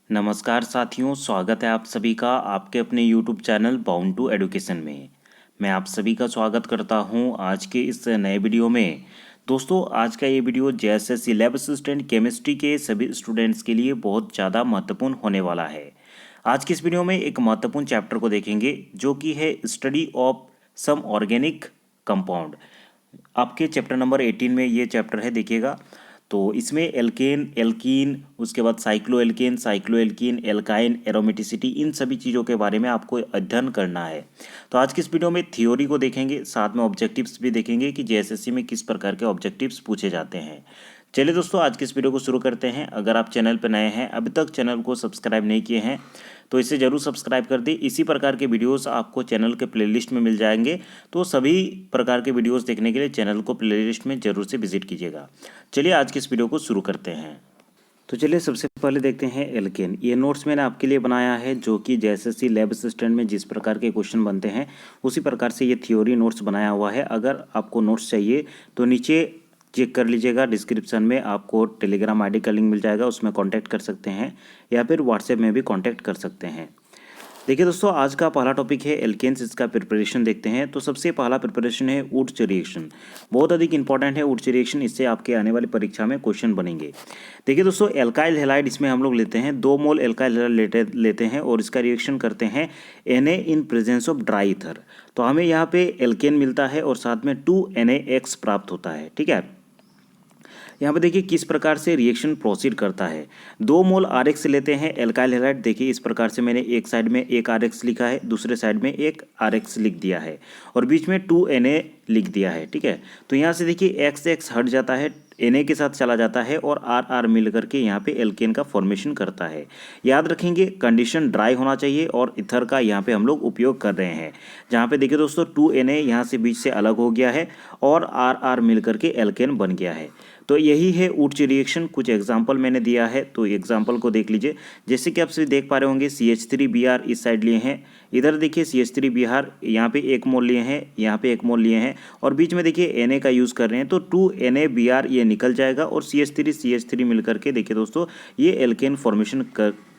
नमस्कार साथियों, स्वागत है आप सभी का आपके अपने YouTube channel bound to education में। मैं आप सभी का स्वागत करता हूं आज के इस नए वीडियो में। दोस्तों, आज का ये video JSSC lab assistant chemistry के सभी स्टूडेंट्स के लिए बहुत ज़्यादा महत्वपूर्ण होने वाला है। आज की इस वीडियो में एक महत्वपूर्ण चैप्टर को देखेंगे जो कि है study of some organic compound. आपके चैप्टर नंबर 18 में ये चैप्टर है, देखिएगा। तो इसमें एल्केन, एल्कीन, उसके बाद cycloalkane, cycloalkene, alkyne, aromaticity, इन सभी चीज़ों के बारे में आपको अध्ययन करना है। तो आज की इस वीडियो में थ्योरी को देखेंगे, साथ में ऑब्जेक्टिव्स भी देखेंगे कि जेएसएससी में किस प्रकार के ऑब्जेक्टिव्स पूछे जाते हैं। चलिए दोस्तों, आज की इस वीडियो को शुरू करते हैं। अगर आप चैनल पर नए हैं, अभी तक चैनल को सब्सक्राइब नहीं किए हैं, तो इसे ज़रूर सब्सक्राइब कर दें। इसी प्रकार के वीडियोस आपको चैनल के प्लेलिस्ट में मिल जाएंगे। तो सभी प्रकार के वीडियोस देखने के लिए चैनल को प्लेलिस्ट में ज़रूर से विजिट कीजिएगा। चलिए आज की इस वीडियो को शुरू करते हैं। तो चलिए सबसे पहले देखते हैं एल्केन। ये नोट्स मैंने आपके लिए बनाया है जो कि जेएसएससी लैब असिस्टेंट में जिस प्रकार के क्वेश्चन बनते हैं उसी प्रकार से ये थ्योरी नोट्स बनाया हुआ है। अगर आपको नोट्स चाहिए तो नीचे चेक कर लीजिएगा, डिस्क्रिप्शन में आपको टेलीग्राम आईडी का लिंक मिल जाएगा, उसमें कांटेक्ट कर सकते हैं या फिर व्हाट्सएप में भी कांटेक्ट कर सकते हैं। देखिए दोस्तों, आज का पहला टॉपिक है एल्केन्स। इसका प्रिपरेशन देखते हैं। तो सबसे पहला प्रिपरेशन है वुड्स रिएक्शन। बहुत अधिक इंपॉर्टेंट है वुड्स रिएक्शन, इससे आपके आने वाली परीक्षा में क्वेश्चन बनेंगे। देखिए दोस्तों, एल्काइल हैलाइड इसमें हम लोग लेते हैं 2 मोल एल्काइल हैलाइड लेते हैं और इसका रिएक्शन करते हैं Na in presence of dry ether. तो हमें यहाँ पे एल्केन मिलता है और साथ में 2NaX प्राप्त होता है। ठीक है, यहाँ पे देखिए किस प्रकार से रिएक्शन प्रोसीड करता है। 2 मोल RX लेते हैं एल्काइल हैलाइड। देखिए इस प्रकार से मैंने एक साइड में एक RX लिखा है, दूसरे साइड में एक RX लिख दिया है और बीच में 2Na लिख दिया है। ठीक है, तो यहाँ से देखिए XX हट जाता है, Na के साथ चला जाता है और RR मिल करके यहाँ पे एल्केन का फॉर्मेशन करता है। याद रखेंगे कंडीशन ड्राई होना चाहिए और इथर का यहाँ पे हम लोग उपयोग कर रहे हैं। जहाँ पे देखिए दोस्तों 2Na यहाँ से बीच से अलग हो गया है और RR मिल करके एल्केन बन गया है। तो यही है वुड्स रिएक्शन। कुछ एग्जाम्पल मैंने दिया है, तो एग्जाम्पल को देख लीजिए। जैसे कि आप सभी देख पा रहे होंगे, CH3Br इस साइड लिए हैं, इधर देखिए CH3Br यहाँ पे 1 मोल लिए हैं, यहाँ पे 1 मोल लिए हैं और बीच में देखिए Na का यूज़ कर रहे हैं। तो 2NaBr ये निकल जाएगा और CH3 मिल करके देखिए दोस्तों ये एल्केन फॉर्मेशन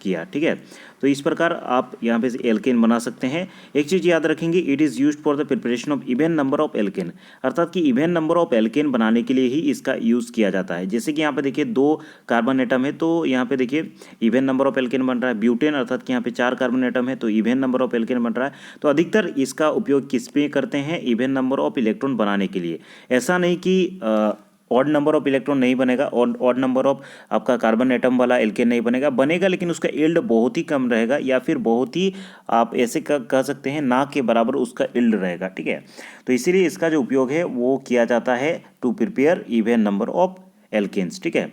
किया। ठीक है, तो इस प्रकार आप यहाँ पे एल्केन बना सकते हैं। एक चीज़ याद रखेंगे, it is used for the preparation of even number of alkene, अर्थात कि इवन नंबर ऑफ एल्केन बनाने के लिए ही इसका यूज़ किया जाता है। जैसे कि यहाँ पे देखिए 2 कार्बन एटम है, तो यहाँ पे देखिए इवन नंबर ऑफ एल्केन बन रहा है। ब्यूटेन, अर्थात कि यहाँ पे 4 कार्बन एटम है, तो इवन नंबर ऑफ एल्केन बन रहा है। तो अधिकतर इसका उपयोग किस पे करते हैं, इवन नंबर ऑफ इलेक्ट्रॉन बनाने के लिए। ऐसा नहीं कि ऑड नंबर ऑफ इलेक्ट्रॉन नहीं बनेगा, ऑड नंबर ऑफ आपका कार्बन एटम वाला एल्केन नहीं बनेगा, लेकिन उसका यील्ड बहुत ही कम रहेगा या फिर बहुत ही आप ऐसे कह सकते हैं ना के बराबर उसका यील्ड रहेगा। ठीक है, तो इसीलिए इसका जो उपयोग है वो किया जाता है to prepare even number of alkanes. ठीक है,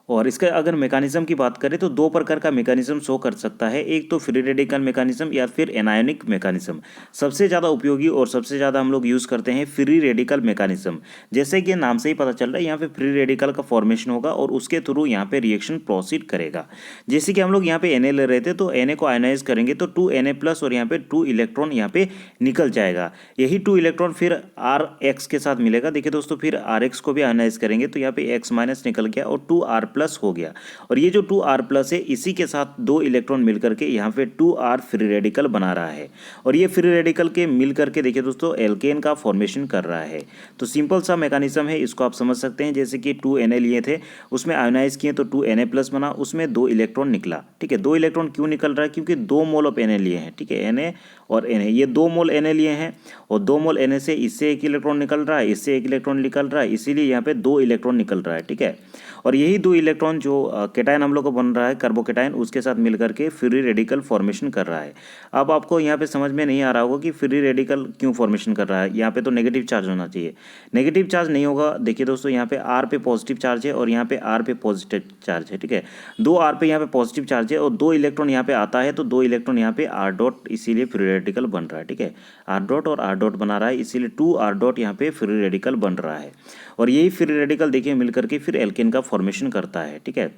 और इसका अगर मैकेनिज्म की बात करें तो 2 प्रकार का मैकेनिज्म शो कर सकता है। एक तो फ्री रेडिकल मैकेनिज्म या फिर एनायनिक मैकेनिज्म। सबसे ज़्यादा उपयोगी और सबसे ज़्यादा हम लोग यूज़ करते हैं फ्री रेडिकल मैकेनिज्म। जैसे कि नाम से ही पता चल रहा है, यहाँ पे फ्री रेडिकल का फॉर्मेशन होगा और उसके थ्रू यहाँ पे रिएक्शन प्रोसीड करेगा। जैसे कि हम लोग यहाँ पे Na ले रहे थे, तो Na को आयनाइज करेंगे तो 2Na+ और यहाँ पे 2 इलेक्ट्रॉन यहाँ पे निकल जाएगा। यही 2 इलेक्ट्रॉन फिर RX के साथ मिलेगा। देखिए दोस्तों, फिर RX को भी आयनाइज करेंगे तो यहाँ पे X- निकल गया और 2R+ हो गया। और ये जो 2R+ है, इसी के साथ 2 इलेक्ट्रॉन मिलकर के यहाँ पे 2R फ्री रेडिकल बना रहा है और ये फ्री रेडिकल के मिल करके देखिए दोस्तों एल्केन का फॉर्मेशन कर रहा है। तो सिंपल सा मैकेनिज्म है, इसको आप समझ सकते हैं। जैसे कि 2Na लिए थे, उसमें आयोनाइज किए तो 2Na+ बना, उसमें 2 इलेक्ट्रॉन निकला। ठीक है, 2 इलेक्ट्रॉन क्यों निकल रहा है, क्योंकि 2 मोल ऑफ Na लिए हैं। ठीक है, Na और Na, ये 2 मोल Na लिए हैं और 2 मोल Na से इससे 1 इलेक्ट्रॉन निकल रहा है, इससे 1 इलेक्ट्रॉन निकल रहा है, इसीलिए यहाँ पे 2 इलेक्ट्रॉन निकल रहा है। ठीक है, और यही 2 इलेक्ट्रॉन जो केटायन हम लोग को बन रहा है, कार्बोकेटायन, उसके साथ मिलकर के फ्री रेडिकल फॉर्मेशन कर रहा है। अब आपको यहाँ पे समझ में नहीं आ रहा होगा कि फ्री रेडिकल क्यों फॉर्मेशन कर रहा है। यहाँ पे तो नेगेटिव चार्ज होना चाहिए, नेगेटिव चार्ज नहीं होगा। देखिए दोस्तों, यहाँ पे R पे पॉजिटिव चार्ज है और यहाँ पे R पे पॉजिटिव चार्ज है। ठीक है, 2 R पे यहाँ पे पॉजिटिव चार्ज है और 2 इलेक्ट्रॉन यहाँ पे आता है, तो 2 इलेक्ट्रॉन यहाँ पे R., इसीलिए फ्री रेडिकल बन रहा है। ठीक है, R., और R., बना रहा है, इसीलिए 2R., यहाँ पे फ्री रेडिकल बन रहा है और यही फ्री रेडिकल देखिए मिल करके फिर एल्केन का फॉर्मेशन करता है। ठीक है,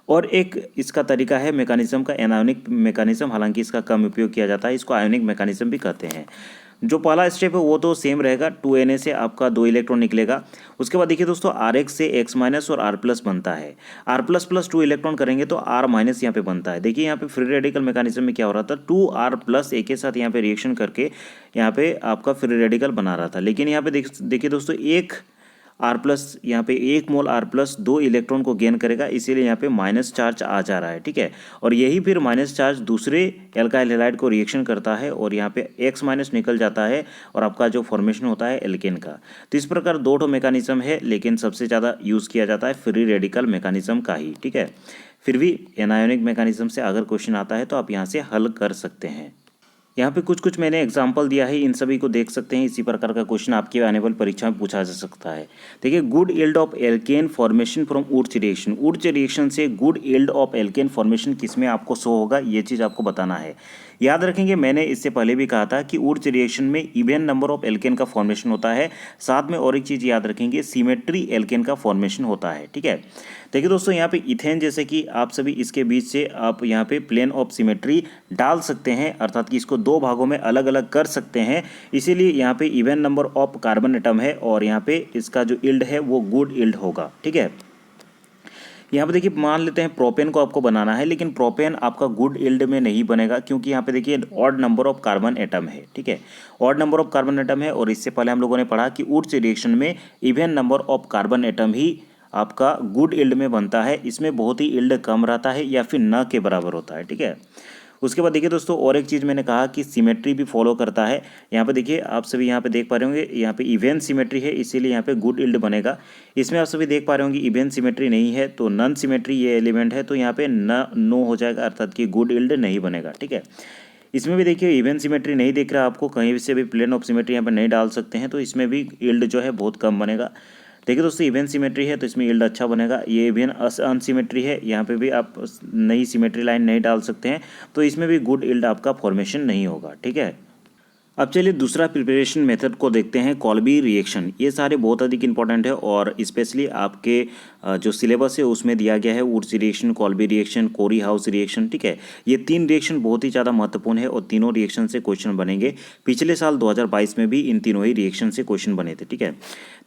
और एक इसका तरीका है मैकेनिज्म का एनायोनिक मैकेनिज्म, हालांकि इसका कम उपयोग किया जाता है, इसको आयोनिक मैकेनिज्म भी कहते हैं। जो पहला स्टेप है वो तो सेम रहेगा, 2Na से आपका 2 इलेक्ट्रॉन निकलेगा। उसके बाद देखिए दोस्तों RX से X माइनस और R प्लस बनता है, R प्लस प्लस 2 इलेक्ट्रॉन करेंगे तो R माइनस यहाँ पे बनता है। देखिए यहाँ पे फ्री रेडिकल मैकेनिज्म में क्या हो रहा था, 2R प्लस एक के साथ यहाँ पे रिएक्शन करके यहाँ पे आपका फ्री रेडिकल बना रहा था, लेकिन यहाँ पे देखिए दोस्तों एक R प्लस यहाँ पे 1 मोल R प्लस 2 इलेक्ट्रॉन को गेन करेगा, इसीलिए यहाँ पे माइनस चार्ज आ जा रहा है, ठीक है। और यही फिर माइनस चार्ज दूसरे एल्काइल हैलाइड को रिएक्शन करता है और यहाँ पे X माइनस निकल जाता है और आपका जो फॉर्मेशन होता है एल्केन का। तो इस प्रकार दो ठो मैकेनिज्म है, लेकिन सबसे ज़्यादा यूज़ किया जाता है फ्री रेडिकल मैकेनिज्म का ही, ठीक है। फिर भी एनायोनिक मैकेनिज्म से अगर क्वेश्चन आता है तो आप यहाँ से हल कर सकते हैं। यहाँ पे कुछ मैंने एग्जाम्पल दिया है, इन सभी को देख सकते हैं। इसी प्रकार का क्वेश्चन आपकी आने वाली परीक्षा में पूछा जा सकता है। देखिए, good yield of alkane formation from Wurtz reaction, Wurtz reaction से good yield of alkane formation किसमें आपको शो होगा, ये चीज़ आपको बताना है। याद रखेंगे, मैंने इससे पहले भी कहा था कि ऊर्ज रिएक्शन में इवन नंबर ऑफ एल्केन का फॉर्मेशन होता है, साथ में और एक चीज़ याद रखेंगे, सिमेट्री एल्केन का फॉर्मेशन होता है, ठीक है। देखिए दोस्तों, यहाँ पे इथेन जैसे कि आप सभी इसके बीच से आप यहाँ पे प्लेन ऑफ सिमेट्री डाल सकते हैं, अर्थात कि इसको दो भागों में अलग अलग कर सकते हैं, इसीलिए यहाँ पे even number of carbon atom है और यहाँ पे इसका जो यील्ड है वो गुड यील्ड होगा, ठीक है। यहाँ पे देखिए, मान लेते हैं प्रोपेन को आपको बनाना है, लेकिन प्रोपेन आपका गुड यील्ड में नहीं बनेगा, क्योंकि यहाँ पे देखिए odd number of carbon atom है, ठीक है। Odd number of carbon atom है और इससे पहले हम लोगों ने पढ़ा कि ऊर्ज रिएक्शन में even number of carbon atom ही आपका गुड यील्ड में बनता है, इसमें बहुत ही यील्ड कम रहता है या फिर न के बराबर होता है, ठीक है। उसके बाद देखिए दोस्तों, और एक चीज़ मैंने कहा कि सिमेट्री भी फॉलो करता है। यहाँ पे देखिए, आप सभी यहाँ पे देख पा रहे होंगे, यहाँ पे इवेन सिमेट्री है, इसीलिए यहाँ पे गुड यील्ड बनेगा। इसमें आप सभी देख पा रहे होंगे इवेन सिमेट्री नहीं है, तो नन सिमेट्री ये एलिमेंट है, तो यहाँ पे नो हो जाएगा, अर्थात कि गुड यील्ड नहीं बनेगा, ठीक है। इसमें भी देखिए इवेन सिमेट्री नहीं दिख रहा आपको, कहीं से भी प्लेन ऑफ सिमेट्री यहाँ पे नहीं डाल सकते हैं, तो इसमें भी यील्ड जो है बहुत कम बनेगा। देखिए दोस्तों, इवेन सिमेट्री है तो इसमें यील्ड अच्छा बनेगा। ये इवेन अनसिमेट्री है, यहाँ पे भी आप नई सिमेट्री लाइन नहीं डाल सकते हैं, तो इसमें भी गुड यील्ड आपका फॉर्मेशन नहीं होगा, ठीक है। अब चलिए दूसरा प्रिपरेशन मेथड को देखते हैं, कॉल्बी रिएक्शन। ये सारे बहुत अधिक इंपॉर्टेंट है और स्पेशली आपके जो सिलेबस है उसमें दिया गया है ऊर्ज रिएक्शन, कॉल्बी रिएक्शन, कोरी हाउस रिएक्शन, ठीक है। ये तीन रिएक्शन बहुत ही ज़्यादा महत्वपूर्ण है और तीनों रिएक्शन से क्वेश्चन बनेंगे। पिछले साल 2022 में भी इन तीनों ही रिएक्शन से क्वेश्चन बने थे, ठीक है।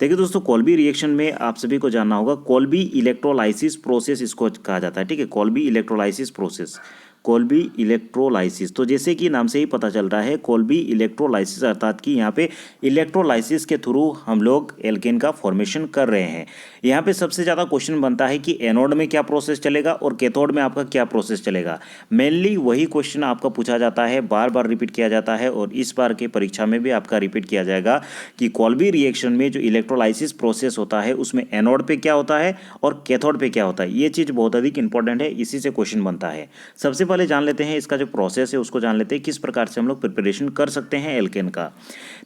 देखिए दोस्तों, कॉल्बी रिएक्शन में आप सभी को जानना होगा, कॉल्बी इलेक्ट्रोलाइसिस प्रोसेस इसको कहा जाता है, ठीक है। कॉल्बी इलेक्ट्रोलाइसिस प्रोसेस, कॉल्बी इलेक्ट्रोलाइसिस, तो जैसे कि नाम से ही पता चल रहा है, कॉल्बी इलेक्ट्रोलाइसिस, अर्थात कि यहाँ पे इलेक्ट्रोलाइसिस के थ्रू हम लोग एल्केन का फॉर्मेशन कर रहे हैं। यहाँ पे सबसे ज़्यादा क्वेश्चन बनता है कि एनोड में क्या प्रोसेस चलेगा और कैथोड में आपका क्या प्रोसेस चलेगा। मेनली वही क्वेश्चन आपका पूछा जाता है, बार बार रिपीट किया जाता है और इस बार की परीक्षा में भी आपका रिपीट किया जाएगा कि कॉल्बी रिएक्शन में जो इलेक्ट्रोलाइसिस प्रोसेस होता है उसमें एनोड पे क्या होता है और कैथोड पे क्या होता है। ये चीज़ बहुत अधिक इंपॉर्टेंट है, इसी से क्वेश्चन बनता है। सबसे पहले जान लेते हैं इसका जो प्रोसेस है उसको जान लेते हैं, किस प्रकार से हम लोग प्रिपरेशन कर सकते हैं एल्केन का।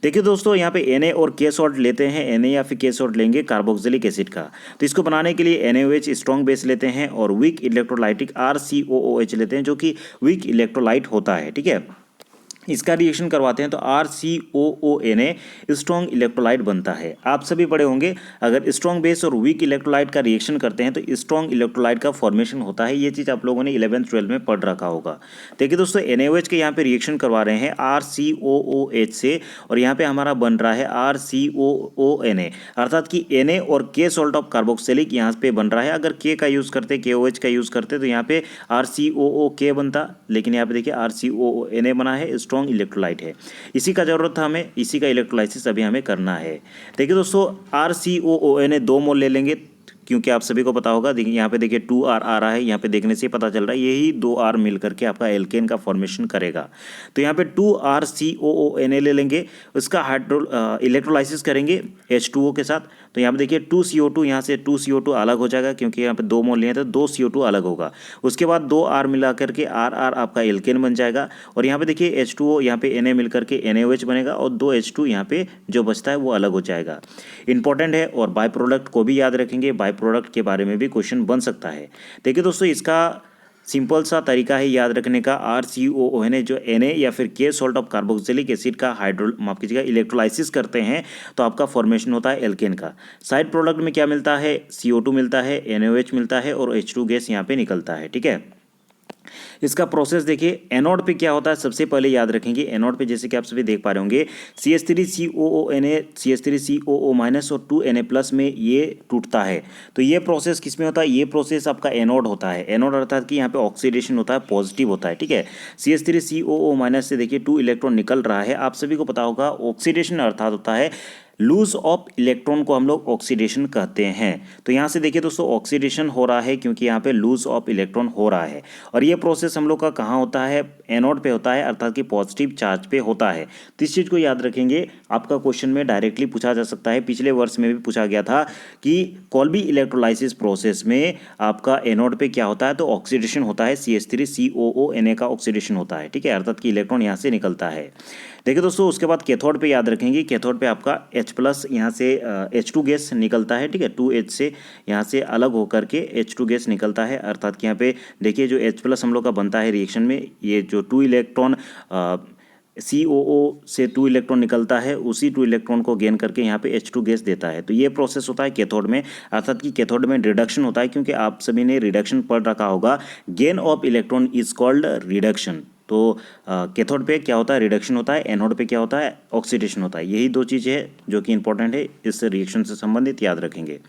देखिए दोस्तों, यहाँ पे Na और K सॉल्ट लेते हैं, Na या फिर K सॉल्ट लेंगे कार्बोक्सिलिक एसिड का। तो इसको बनाने के लिए NaOH स्ट्रॉन्ग बेस लेते हैं और वीक इलेक्ट्रोलाइटिक RCOOH लेते हैं, जो कि वीक इलेक्ट्रोलाइट होता है, ठीक है। इसका रिएक्शन करवाते हैं तो RCOONA स्ट्रॉन्ग इलेक्ट्रोलाइट बनता है। आप सभी पढ़े होंगे, अगर स्ट्रॉन्ग बेस और वीक इलेक्ट्रोलाइट का रिएक्शन करते हैं तो स्ट्रॉन्ग इलेक्ट्रोलाइट का फॉर्मेशन होता है। ये चीज़ आप लोगों ने 11th-12th में पढ़ रखा होगा। देखिए दोस्तों, NaOH के यहाँ पे रिएक्शन करवा रहे हैं RCOOH से और यहाँ पे हमारा बन रहा है RCOONA, अर्थात कि Na और K सॉल्ट ऑफ कार्बोक्सिलिक यहाँ पे बन रहा है। अगर K का यूज़ करते, KOH का यूज़ करते तो यहाँ पे RCOOK बनता, लेकिन यहाँ पे देखिए RCOONA बना है, स्ट्रॉन्ग इलेक्ट्रोलाइट है। इसी का जरूरत था हमें, इसी का इलेक्ट्रोलाइसिस अभी हमें करना है। देखिए दोस्तों, RCOONA 2 मोल ले लेंगे, क्योंकि आप सभी को पता होगा, देखिए यहाँ पे देखिए 2R आ रहा है, यहाँ पे देखने से पता चल रहा है यही 2R मिल करके आपका एल्केन का फॉर्मेशन करेगा। तो यहाँ पे 2RCOONA ले लेंगे, उसका इलेक्ट्रोलाइसिस करेंगे H2O के साथ। तो यहाँ पे देखिए 2CO2, यहाँ से 2CO2 अलग हो जाएगा, क्योंकि यहाँ पे 2 मोल लिए तो 2 CO2 अलग होगा। उसके बाद 2R मिला करके RR आपका एल्केन बन जाएगा और यहाँ पे देखिए H2O, यहाँ पे Na मिल करके NaOH बनेगा और 2 H2 यहाँ पे जो बचता है वो अलग हो जाएगा। इंपॉर्टेंट है। और बाय प्रोडक्ट को भी याद रखेंगे, बाय प्रोडक्ट के बारे में भी क्वेश्चन बन सकता है। देखिए दोस्तों, इसका सिंपल सा तरीका है याद रखने का। RCOONA जो Na या फिर के सॉल्ट ऑफ कार्बोक्सिलिक एसिड का माफ कीजिएगा इलेक्ट्रोलाइसिस करते हैं तो आपका फॉर्मेशन होता है एल्केन का। साइड प्रोडक्ट में क्या मिलता है, CO2 मिलता है, NaOH मिलता है और H2 गैस यहाँ पे निकलता है। ठीक है, इसका प्रोसेस देखिए। एनोड पे क्या होता है सबसे पहले याद रखेंगे। एनोड पे जैसे कि आप सभी देख पा रहे होंगे CH3COONA CH3COO माइनस और 2Na प्लस में ये टूटता है। तो ये प्रोसेस किस में होता है, ये प्रोसेस आपका एनोड होता है। एनोड अर्थात कि यहाँ पे ऑक्सीडेशन होता है, पॉजिटिव होता है। ठीक है, CH3COO माइनस से देखिए 2 इलेक्ट्रॉन निकल रहा है। आप सभी को पता होगा ऑक्सीडेशन अर्थात होता है लूज ऑफ इलेक्ट्रॉन को हम लोग ऑक्सीडेशन कहते हैं। तो यहाँ से देखिए दोस्तों ऑक्सीडेशन हो रहा है क्योंकि यहाँ पे लूज ऑफ इलेक्ट्रॉन हो रहा है। और ये प्रोसेस हम लोग का कहाँ होता है, एनोड पे होता है अर्थात कि पॉजिटिव चार्ज पे होता है। तो इस चीज़ को याद रखेंगे, आपका क्वेश्चन में डायरेक्टली पूछा जा सकता है। पिछले वर्ष में भी पूछा गया था कि कोल्बी इलेक्ट्रोलाइसिस प्रोसेस में आपका एनोड पे क्या होता है, तो ऑक्सीडेशन होता है, CH3COONA का ऑक्सीडेशन होता है। ठीक है, अर्थात कि इलेक्ट्रॉन यहाँ से निकलता है। देखिए दोस्तों उसके बाद कैथोड पे याद रखेंगे, कैथोड पे आपका H प्लस यहाँ से H2 गैस निकलता है। ठीक है, 2H से यहाँ से अलग होकर के H2 गैस निकलता है। अर्थात कि यहाँ पे देखिए जो H प्लस हम लोग का बनता है रिएक्शन में, ये जो 2 इलेक्ट्रॉन COO से 2 इलेक्ट्रॉन निकलता है, उसी 2 इलेक्ट्रॉन को गेन करके यहाँ पे H2 गैस देता है। तो ये प्रोसेस होता है कैथोड में, अर्थात कि कैथोड में रिडक्शन होता है, क्योंकि आप सभी ने रिडक्शन पढ़ रखा होगा, gain of electron is called reduction. तो कैथोड पे क्या होता है, रिडक्शन होता है, एनोड पे क्या होता है, ऑक्सीडेशन होता है। यही दो चीज़ें हैं जो कि इंपॉर्टेंट है, इस रिएक्शन से संबंधित याद रखेंगे।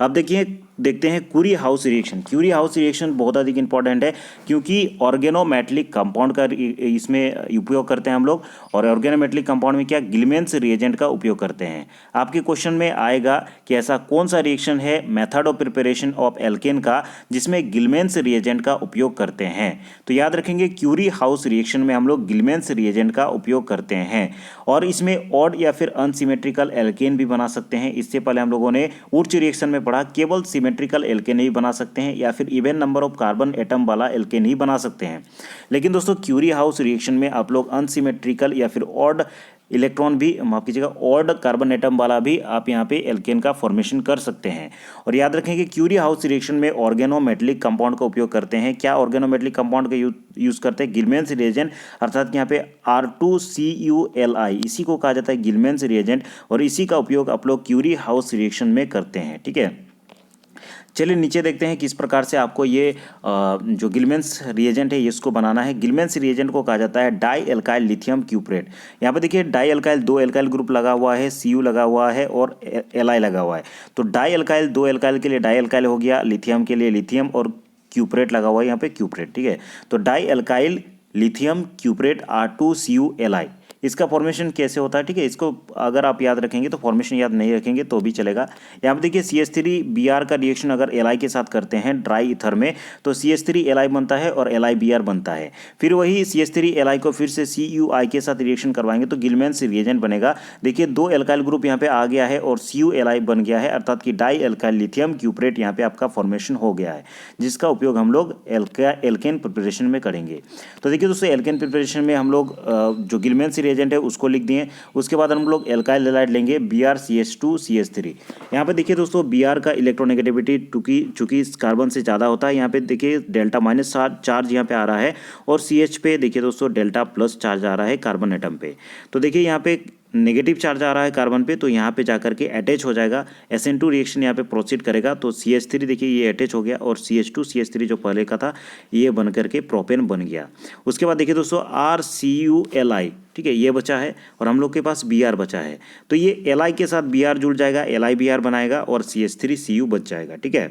अब देखिए देखते हैं Corey House reaction. Corey House reaction बहुत अधिक इंपॉर्टेंट है क्योंकि ऑर्गेनोमेटलिक कंपाउंड का इसमें उपयोग करते हैं हम लोग। और ऑर्गेनोमेटलिक कंपाउंड में क्या, गिलमेंस रिएजेंट का उपयोग करते हैं। आपके क्वेश्चन में आएगा कि ऐसा कौन सा रिएक्शन है method of preparation of alkene का जिसमें गिलमेंस रिएजेंट का उपयोग करते हैं। तो याद रखेंगे क्यूरी हाउस रिएक्शन में हम लोग गिलमेंस रिएजेंट का उपयोग करते हैं। और इसमें ऑड या फिर अनसिमेट्रिकल एल्केन भी बना सकते हैं। इससे पहले हम लोगों ने उच्च रिएक्शन में पढ़ा केवल सिमेट्रिकल एल्केन ही बना सकते हैं या फिर even number of carbon atom वाला एल्केन ही बना सकते हैं। लेकिन दोस्तों क्यूरी हाउस रिएक्शन में आप लोग अनसिमेट्रिकल या फिर ऑड इलेक्ट्रॉन भी, माफ कीजिएगा, ऑड कार्बन एटम वाला भी आप यहाँ पे एल्केन का फॉर्मेशन कर सकते हैं। और याद रखें कि क्यूरी हाउस रिएक्शन में ऑर्गेनोमेटलिक कंपाउंड का उपयोग करते हैं। क्या ऑर्गेनोमेटलिक कंपाउंड का यूज करते हैं, गिलमेंस रिएजेंट, अर्थात कि यहाँ पे R2CuLi, इसी को कहा जाता है गिलमेंस रिएजेंट। और इसी का उपयोग आप लोग क्यूरी हाउस रिएक्शन में करते हैं। ठीक है, चलिए नीचे देखते हैं किस प्रकार से आपको ये जो गिलमेंस रिएजेंट है इसको बनाना है। गिलमेंस रिएजेंट को कहा जाता है डाई एल्काइल लिथियम क्यूप्रेट। यहाँ पे देखिए डाई एल्काइल 2 एल्काइल ग्रुप लगा हुआ है, Cu लगा हुआ है और Li लगा हुआ है। तो डाई एल्काइल 2 एल्काइल के लिए डाई एल्काइल हो गया, लिथियम के लिए लिथियम और क्यूप्रेट लगा हुआ है यहाँ पे क्यूप्रेट। ठीक है, तो डाई एल्काइल लिथियम क्यूप्रेट R2CuLi, इसका फॉर्मेशन कैसे होता है। ठीक है, इसको अगर आप याद रखेंगे तो फॉर्मेशन याद नहीं रखेंगे तो भी चलेगा। यहाँ पे देखिए CH3Br का रिएक्शन अगर Li के साथ करते हैं ड्राई ईथर में तो CH3Li बनता है और LiBr बनता है। फिर वही CH3Li को फिर से Cui के साथ रिएक्शन करवाएंगे तो गिलमेंस रिएजेंट बनेगा। देखिए 2 एल्काइल ग्रुप यहाँ पे आ गया है और CuLi बन गया है, अर्थात कि डाई एल्काइल लिथियम क्यूप्रेट यहाँ पे आपका फॉर्मेशन हो गया है, जिसका उपयोग हम लोग एल्केन प्रिपरेशन में करेंगे। तो देखिए दोस्तों एल्केन प्रिपरेशन में हम लोग जो गिलमेंस रिएजेंट है उसको लिख दिए। उसके बाद हम लोग एल्काइल हैलाइड लेंगे Br-CH2CH3। यहाँ पे देखिए दोस्तों Br का इलेक्ट्रोनेगेटिविटी चूंकि इस कार्बन से ज़्यादा होता है, यहाँ पे देखिए डेल्टा माइनस चार्ज यहाँ पे आ रहा है और CH पे देखिए दोस्तों डेल्टा प्लस चार्ज आ रहा है कार्बन एटम पे। तो देखिए यहाँ पे नेगेटिव चार्ज आ रहा है कार्बन पे, तो यहाँ पे जाकर के अटैच हो जाएगा, SN2 रिएक्शन यहाँ पे प्रोसीड करेगा। तो CH3 देखिए ये अटैच हो गया और CH2CH3 जो पहले का था ये बन करके प्रोपेन बन गया। उसके बाद देखिए दोस्तों RCuLi, ठीक है, ये बचा है और हम लोग के पास Br बचा है। तो ये Li के साथ Br जुड़ जाएगा, LiBr बनाएगा और CH3Cu बच जाएगा। ठीक है,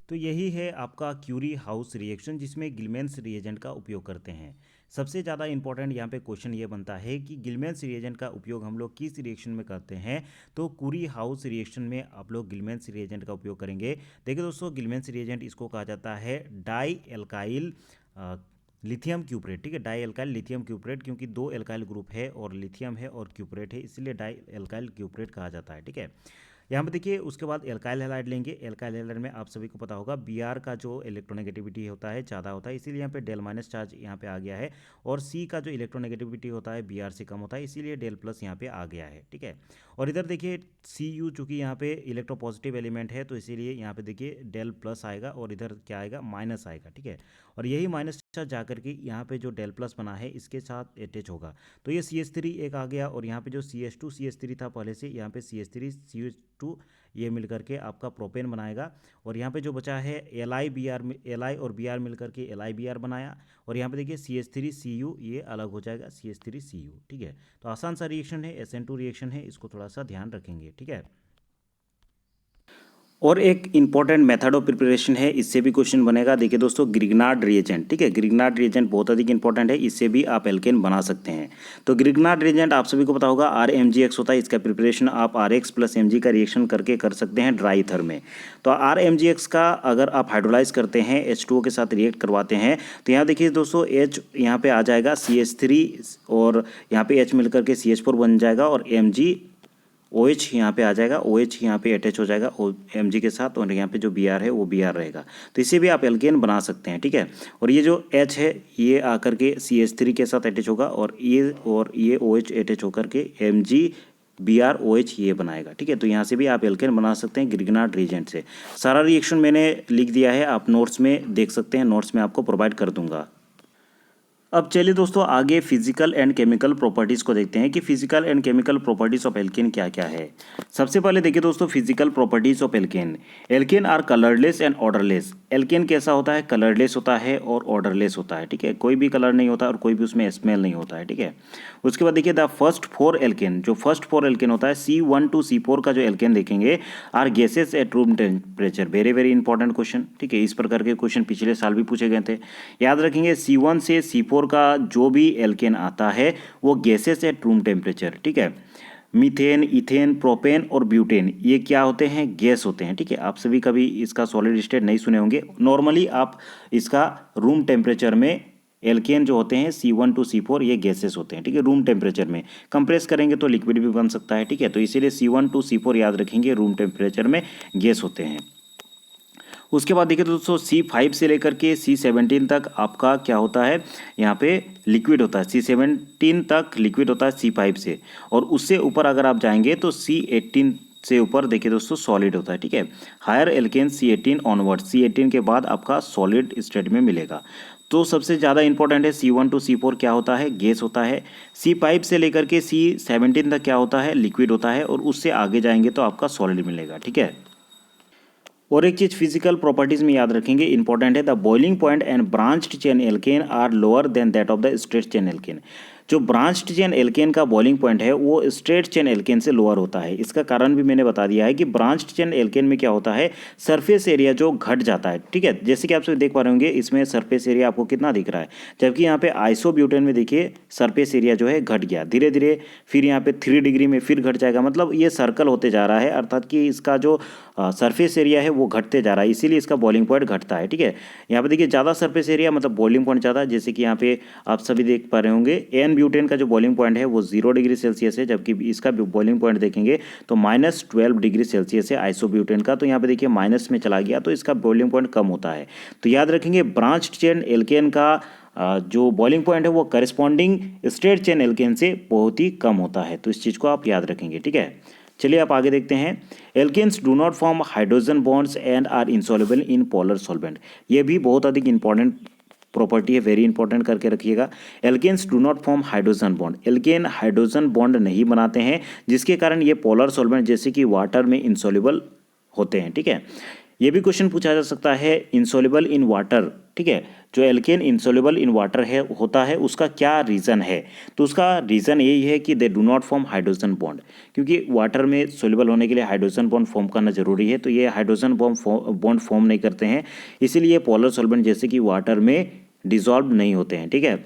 तो यही है आपका क्यूरी हाउस रिएक्शन जिसमें गिलमेंस रिएजेंट का उपयोग करते हैं। सबसे ज़्यादा इंपॉर्टेंट यहाँ पे क्वेश्चन ये बनता है कि गिलमेंस रिएजेंट का उपयोग हम लोग किस रिएक्शन में करते हैं। तो क्यूरी हाउस रिएक्शन में आप लोग गिलमेंस रिएजेंट का उपयोग करेंगे। देखिए दोस्तों गिलमेंस रिएजेंट इसको कहा जाता है डाई एल्काइल लिथियम क्यूप्रेट। ठीक है, डाई एल्काइल लिथियम क्यूप्रेट, क्योंकि 2 एल्काइल ग्रुप है और लिथियम है और क्यूप्रेट है, इसलिए डाई एल्काइल क्यूप्रेट कहा जाता है। ठीक है, यहाँ पे देखिए उसके बाद एल्काइल हैलाइड लेंगे। एल्काइल हैलाइड में आप सभी को पता होगा Br का जो इलेक्ट्रोनेगेटिविटी होता है ज़्यादा होता है, इसीलिए यहाँ पे डेल माइनस चार्ज यहाँ पे आ गया है। और C का जो इलेक्ट्रोनेगेटिविटी होता है Br से कम होता है, इसीलिए डेल प्लस यहाँ पे आ गया है, ठीक है। और इधर देखिए Cu चूँकि यहाँ पे इलेक्ट्रोपॉजिटिव एलिमेंट है, तो इसीलिए यहाँ पे देखिए डेल प्लस आएगा और इधर क्या आएगा, माइनस आएगा, ठीक है। और यही माइनस चार्ज जा करके यहाँ पे जो डेल प्लस बना है इसके साथ अटैच होगा, तो ये CH3 एक आ गया। और यहाँ पे जो CH3 था पहले से, यहाँ पे CH3 CH2 ये मिल करके आपका प्रोपेन बनाएगा। और यहाँ पे जो बचा है Li और Br मिल करके LiBr बनाया। और यहाँ पे देखिए CH3Cu ये अलग हो जाएगा CH3Cu, ठीक है। तो आसान सा रिएक्शन है, SN2 रिएक्शन है, इसको थोड़ा सा ध्यान रखेंगे, ठीक है। और एक इंपॉर्टेंट मेथड ऑफ प्रिपरेशन है, इससे भी क्वेश्चन बनेगा। देखिए दोस्तों, ग्रिग्नार्ड रिएजेंट, ठीक है, ग्रिग्नार्ड रिएजेंट बहुत अधिक इंपॉर्टेंट है, इससे भी आप एल्केन बना सकते हैं। तो ग्रिग्नार्ड रिएजेंट आप सभी को पता होगा RMgX होता है, इसका प्रिपरेशन आप RX प्लस Mg का रिएक्शन करके कर सकते हैं ड्राई ईथर में। तो RMgX का अगर आप हाइड्रोलाइज करते हैं, H2O के साथ रिएक्ट करवाते हैं, तो यहाँ देखिए दोस्तों H यहाँ पे आ जाएगा CH3 और यहाँ पे H मिलकर के CH4 बन जाएगा और Mg OH यहाँ पे आ जाएगा, OH यहाँ पे अटैच हो जाएगा Mg के साथ, और यहाँ पे जो Br है वो Br रहेगा। तो इसे भी आप एल्केन बना सकते हैं, ठीक है। और ये जो H है ये आकर के CH3 के साथ अटैच होगा और ये OH अटैच होकर के Mg Br OH ये बनाएगा, ठीक है। तो यहाँ से भी आप एल्केन बना सकते हैं ग्रिग्नार्ड रिएजेंट से। सारा रिएक्शन मैंने लिख दिया है, आप नोट्स में देख सकते हैं, नोट्स में आपको प्रोवाइड कर दूंगा। अब चलिए दोस्तों आगे फिजिकल एंड केमिकल प्रॉपर्टीज़ को देखते हैं कि physical and chemical properties of alkane क्या क्या है। सबसे पहले देखिए दोस्तों physical properties of alkane. Alkane are colourless and odourless. Alkane कैसा होता है, कलरलेस होता है और ऑर्डरलेस होता है, ठीक है। कोई भी कलर नहीं होता और कोई भी उसमें स्मेल नहीं होता है, ठीक है। उसके बाद देखिए द फर्स्ट 4 एल्केन, जो फर्स्ट 4 एल्केन होता है C1 to C4 का जो एल्केन देखेंगे, are gases at room temperature. Very very important question, ठीक है। इस प्रकार के क्वेश्चन पिछले साल भी पूछे गए थे, याद रखेंगे। C1 से C4 का जो भी एल्केन आता है वो गैसेस एट रूम टेम्परेचर, ठीक है। मीथेन, इथेन, प्रोपेन और ब्यूटेन ये क्या होते हैं, गैस होते हैं, ठीक है। आप सभी कभी इसका सॉलिड स्टेट नहीं सुने होंगे, नॉर्मली आप इसका रूम टेम्परेचर में एल्केन जो होते हैं C1 to C4 ये गैसेस होते हैं, ठीक है। रूम टेम्परेचर में कंप्रेस करेंगे तो लिक्विड भी बन सकता है, ठीक है। तो इसीलिए C1 to C4 याद रखेंगे, रूम टेम्परेचर में गैस होते हैं। उसके बाद देखिए दोस्तों C5 से लेकर के C17 तक आपका क्या होता है, यहाँ पे लिक्विड होता है। C17 तक लिक्विड होता है C5 से, और उससे ऊपर अगर आप जाएंगे तो C18 से ऊपर देखिए दोस्तों सॉलिड होता है, ठीक है। Higher alkene C18 onward, C18 के बाद आपका सॉलिड स्टेट में मिलेगा। तो सबसे ज़्यादा इंपॉर्टेंट है C1 to C4 क्या होता है, गैस होता है। C5 से लेकर के C17 तक क्या होता है, लिक्विड होता है, और उससे आगे जाएंगे तो आपका सॉलिड मिलेगा, ठीक है। और एक चीज़ फिजिकल प्रॉपर्टीज में याद रखेंगे, इंपॉर्टेंट है, the boiling point and branched chain alkane are lower than that of the straight chain alkane. जो ब्रांच्ड चेन एल्केन का बॉइलिंग पॉइंट है वो स्ट्रेट चेन एल्केन से लोअर होता है। इसका कारण भी मैंने बता दिया है कि ब्रांच्ड चेन एल्केन में क्या होता है, सरफेस एरिया जो घट जाता है, ठीक है। जैसे कि आप सब देख पा रहे होंगे इसमें सरफेस एरिया आपको कितना दिख रहा है, जबकि यहाँ पे आइसोब्यूटेन में देखिए सरफेस एरिया जो है घट गया धीरे धीरे, फिर यहाँ पे 3 डिग्री में फिर घट जाएगा। मतलब ये सर्कल होते जा रहा है, अर्थात कि इसका जो सरफेस एरिया है वो घटते जा रहा है, इसीलिए इसका बॉइलिंग पॉइंट घटता है, ठीक है। यहाँ पे देखिए ज़्यादा सरफेस एरिया मतलब बॉइलिंग पॉइंट ज़्यादा, जैसे कि यहाँ पे आप सभी देख पा रहे होंगे एन ब्यूटेन का जो बॉइलिंग पॉइंट है वो 0 डिग्री सेल्सियस है, जबकि इसका बॉइलिंग पॉइंट देखेंगे तो -12 डिग्री सेल्सियस है आइसोब्यूटेन का। तो यहाँ पे देखिए माइनस में चला गया तो इसका बॉइलिंग पॉइंट कम होता है। तो याद रखेंगे ब्रांच्ड चेन एल्केन का जो बॉइलिंग पॉइंट है वो करस्पॉन्डिंग स्ट्रेट चेन एल्केन से बहुत ही कम होता है। तो इस चीज़ को आप याद रखेंगे, ठीक है। चलिए आप आगे देखते हैं। Alkanes do not form hydrogen bonds and are insoluble in polar solvent. ये भी बहुत अधिक इंपॉर्टेंट प्रॉपर्टी है, वेरी इंपॉर्टेंट करके रखिएगा। Alkanes do not form hydrogen bond. Alkane hydrogen bond नहीं बनाते हैं, जिसके कारण ये पोलर सॉल्वेंट जैसे कि वाटर में इंसॉल्युबल होते हैं, ठीक है। ये भी क्वेश्चन पूछा जा सकता है इंसॉल्युबल इन वाटर, ठीक है। जो एल्केन इंसॉल्युबल इन वाटर है होता है उसका क्या रीज़न है, तो उसका रीज़न यही है कि they do not form hydrogen bond, क्योंकि वाटर में सोल्यूबल होने के लिए हाइड्रोजन बॉन्ड फॉर्म करना जरूरी है। तो ये हाइड्रोजन बॉन्ड फॉर्म नहीं करते हैं, इसीलिए पोलर सॉल्वेंट जैसे कि वाटर में डिजॉल्व नहीं होते हैं, ठीक है।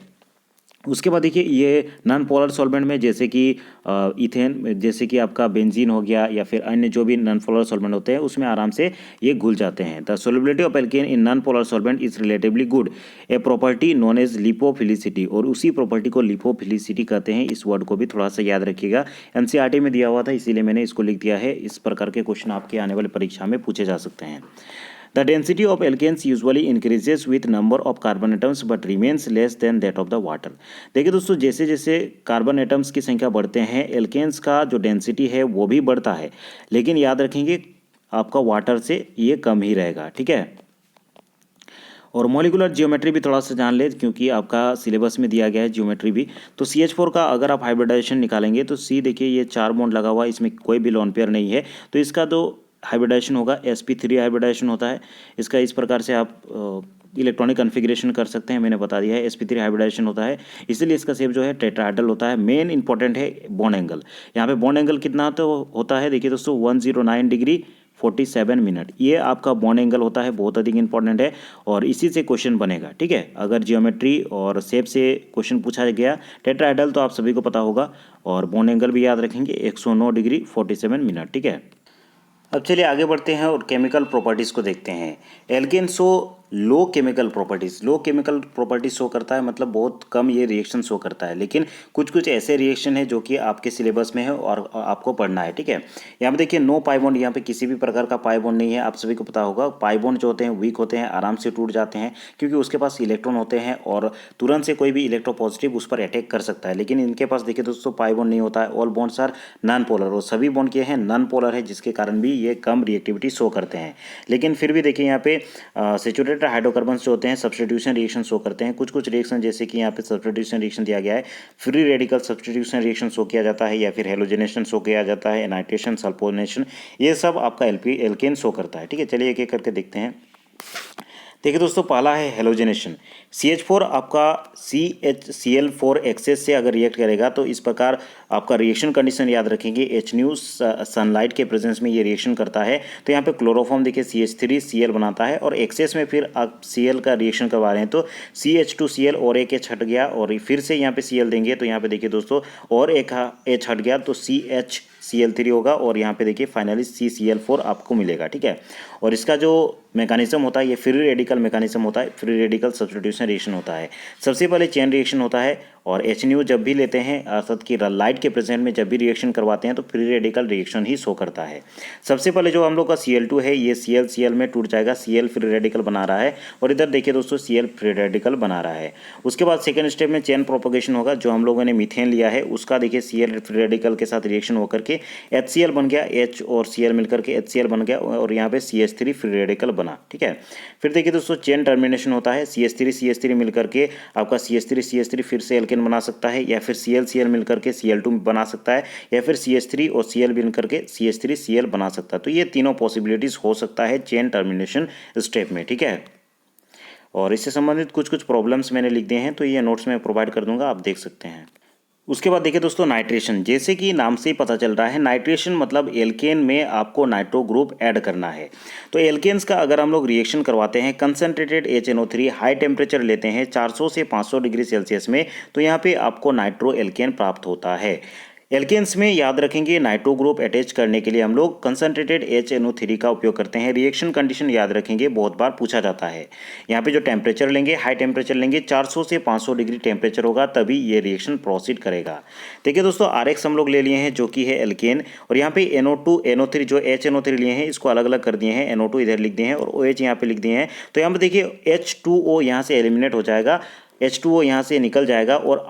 उसके बाद देखिए ये नॉन पोलर सॉल्वेंट में जैसे कि इथेन, जैसे कि आपका बेंजीन हो गया या फिर अन्य जो भी नॉन पोलर सॉल्वेंट होते हैं उसमें आराम से ये घुल जाते हैं। The solubility of alkane in non polar solvent is relatively good, a property known as lipophilicity, और उसी प्रॉपर्टी को लिपोफिलिसिटी कहते हैं। इस वर्ड को भी थोड़ा सा याद रखिएगा, एनसीईआरटी में दिया हुआ था इसीलिए मैंने इसको लिख दिया है। इस प्रकार के क्वेश्चन आपके आने वाली परीक्षा में पूछे जा सकते हैं। The density of alkanes usually increases with number of carbon atoms but remains less than that of the water। देखिए दोस्तों, जैसे जैसे कार्बन एटम्स की संख्या बढ़ते हैं एल्केन्स का जो डेंसिटी है वो भी बढ़ता है, लेकिन याद रखेंगे आपका वाटर से ये कम ही रहेगा, ठीक है। और मॉलिकुलर जियोमेट्री भी थोड़ा सा जान ले, क्योंकि आपका सिलेबस में दिया गया है जियोमेट्री भी। तो CH4 का अगर आप हाइब्रिडाइजेशन निकालेंगे तो C देखिए ये 4 बॉन्ड लगा हुआ है, इसमें कोई भी लोन पेयर नहीं है, तो इसका जो हाइब्रिडाइजेशन होगा sp3 हाइब्रिडाइजेशन होता है इसका। इस प्रकार से आप इलेक्ट्रॉनिक कन्फिग्रेशन कर सकते हैं, मैंने बता दिया है sp3 हाइब्रिडाइजेशन होता है, इसलिए इसका शेप जो है टेट्राहेड्रल होता है। मेन इंपॉर्टेंट है बॉन्ड एंगल, यहाँ पे बॉन्ड एंगल कितना तो होता है देखिए दोस्तों 109 डिग्री 47 मिनट, ये आपका बॉन्ड एंगल होता है, बहुत अधिक इंपॉर्टेंट है और इसी से क्वेश्चन बनेगा, ठीक है। अगर जियोमेट्री और शेप से क्वेश्चन पूछा गया टेट्राहेड्रल तो आप सभी को पता होगा, और बॉन्ड एंगल भी याद रखेंगे 109 डिग्री 47 मिनट, ठीक है। अब चलिए आगे बढ़ते हैं और केमिकल प्रॉपर्टीज़ को देखते हैं। एल्केन शो लो केमिकल प्रॉपर्टीज़, लो केमिकल प्रॉपर्टीज शो करता है, मतलब बहुत कम ये रिएक्शन शो करता है, लेकिन कुछ कुछ ऐसे रिएक्शन है जो कि आपके सिलेबस में है और आपको पढ़ना है, ठीक है। यहाँ पे देखिए नो पाई बॉन्ड, यहाँ पे किसी भी प्रकार का पाई बॉन्ड नहीं है। आप सभी को पता होगा पाई बॉन्ड जो होते हैं वीक होते हैं, आराम से टूट जाते हैं, क्योंकि उसके पास इलेक्ट्रॉन होते हैं और तुरंत से कोई भी इलेक्ट्रोपॉजिटिव उस पर अटैक कर सकता है। लेकिन इनके पास देखिए दोस्तों पाई बॉन्ड नहीं होता है, all bonds are non polar, और सभी बॉन्ड के हैं नॉन पोलर है, जिसके कारण भी ये कम रिएक्टिविटी शो करते हैं। लेकिन फिर भी देखिए यहाँ पे सैचुरेटेड हाइड्रोकार्बन जो होते हैं सब्स्टिट्यूशन रिएक्शन शो करते हैं। कुछ कुछ रिएक्शन जैसे कि यहाँ पे सब्स्टिट्यूशन रिएक्शन दिया गया है, free radical substitution reaction show किया जाता है, या फिर हेलोजेनेशन शो किया जाता है, नाइट्रेशन, सल्फोनेशन, ये सब आपका एल्केन शो करता है, ठीक है। चलिए एक एक करके देखते हैं। देखिए दोस्तों पहला है हेलोजेनेशन। CH4 आपका CH एक्सेस से अगर रिएक्ट करेगा तो इस प्रकार आपका रिएक्शन कंडीशन याद रखेंगे। HNU सनलाइट के प्रेजेंस में ये रिएक्शन करता है, तो यहाँ पे क्लोरोफॉर्म देखिए CH3Cl बनाता है, और एक्सेस में फिर आप Cl का रिएक्शन करवा रहे हैं तो CH2Cl और एक H हट गया, और फिर से यहाँ पे Cl देंगे तो यहाँ पे देखिए दोस्तों और एक H हट गया तो CHCl3 होगा, और यहाँ पे देखिए फाइनली CCl4 आपको मिलेगा, ठीक है। और इसका जो मैकेनिज्म होता है ये फ्री रेडिकल मैकेनिज्म होता है, फ्री रेडिकल सब्स्टिट्यूशन रिएक्शन होता है। सबसे पहले चेन रिएक्शन होता है, और HNU जब भी लेते हैं अर्थात कि लाइट के प्रेजेंट में जब भी रिएक्शन करवाते हैं तो फ्री रेडिकल रिएक्शन ही शो करता है। सबसे पहले जो हम लोग का Cl2 है ये Cl में टूट जाएगा, Cl फ्री रेडिकल बना रहा है, और इधर देखिए दोस्तों Cl फ्री रेडिकल बना रहा है। उसके बाद सेकेंड स्टेप में चेन प्रोपोगेशन होगा, जो हम लोगों ने मीथेन लिया है उसका देखिए Cl फ्री रेडिकल के साथ रिएक्शन होकर के HCl बन गया, H और Cl मिलकर के HCl बन गया, और यहाँ पे CH3 फ्री रेडिकल बना, ठीक है। फिर देखिए दोस्तों चेन टर्मिनेशन होता है, CH3 मिलकर के आपका CH3 फिर से एल्केन बना सकता है, या फिर Cl मिलकर के Cl2 बना सकता है, या फिर CH3 और Cl मिलकर के CH3Cl बना सकता है। तो ये तीनों पॉसिबिलिटीज हो सकता है चेन टर्मिनेशन स्टेप में, ठीक है। और इससे संबंधित कुछ कुछ प्रॉब्लम्स मैंने लिख दिए हैं, तो ये नोट्स में प्रोवाइड कर दूंगा, आप देख सकते हैं। उसके बाद देखिए दोस्तों नाइट्रेशन, जैसे कि नाम से ही पता चल रहा है नाइट्रेशन मतलब एल्केन में आपको नाइट्रो ग्रुप ऐड करना है। तो एल्केन्स का अगर हम लोग रिएक्शन करवाते हैं कंसनट्रेटेड HNO3 हाई टेम्परेचर लेते हैं 400 से 500 डिग्री सेल्सियस में, तो यहाँ पे आपको नाइट्रो एल्केन प्राप्त होता है। एल्केन्स में याद रखेंगे नाइट्रो ग्रुप अटैच करने के लिए हम लोग कंसनट्रेटेड HNO3 का उपयोग करते हैं। रिएक्शन कंडीशन याद रखेंगे, बहुत बार पूछा जाता है। यहाँ पे जो टेम्परेचर लेंगे हाई टेम्परेचर लेंगे, 400 से 500 डिग्री टेम्परेचर होगा तभी ये रिएक्शन प्रोसीड करेगा। देखिए दोस्तों RX हम लोग ले लिए हैं जो कि है एल्केन, और यहाँ पे NO2 NO3 जो HNO3 लिए हैं इसको अलग अलग कर दिए हैं, NO2 इधर लिख दिए हैं और OH यहाँ पे लिख दिए हैं। तो यहाँ पे देखिए H2O यहाँ से एलिमिनेट हो जाएगा, H2O यहाँ से निकल जाएगा, और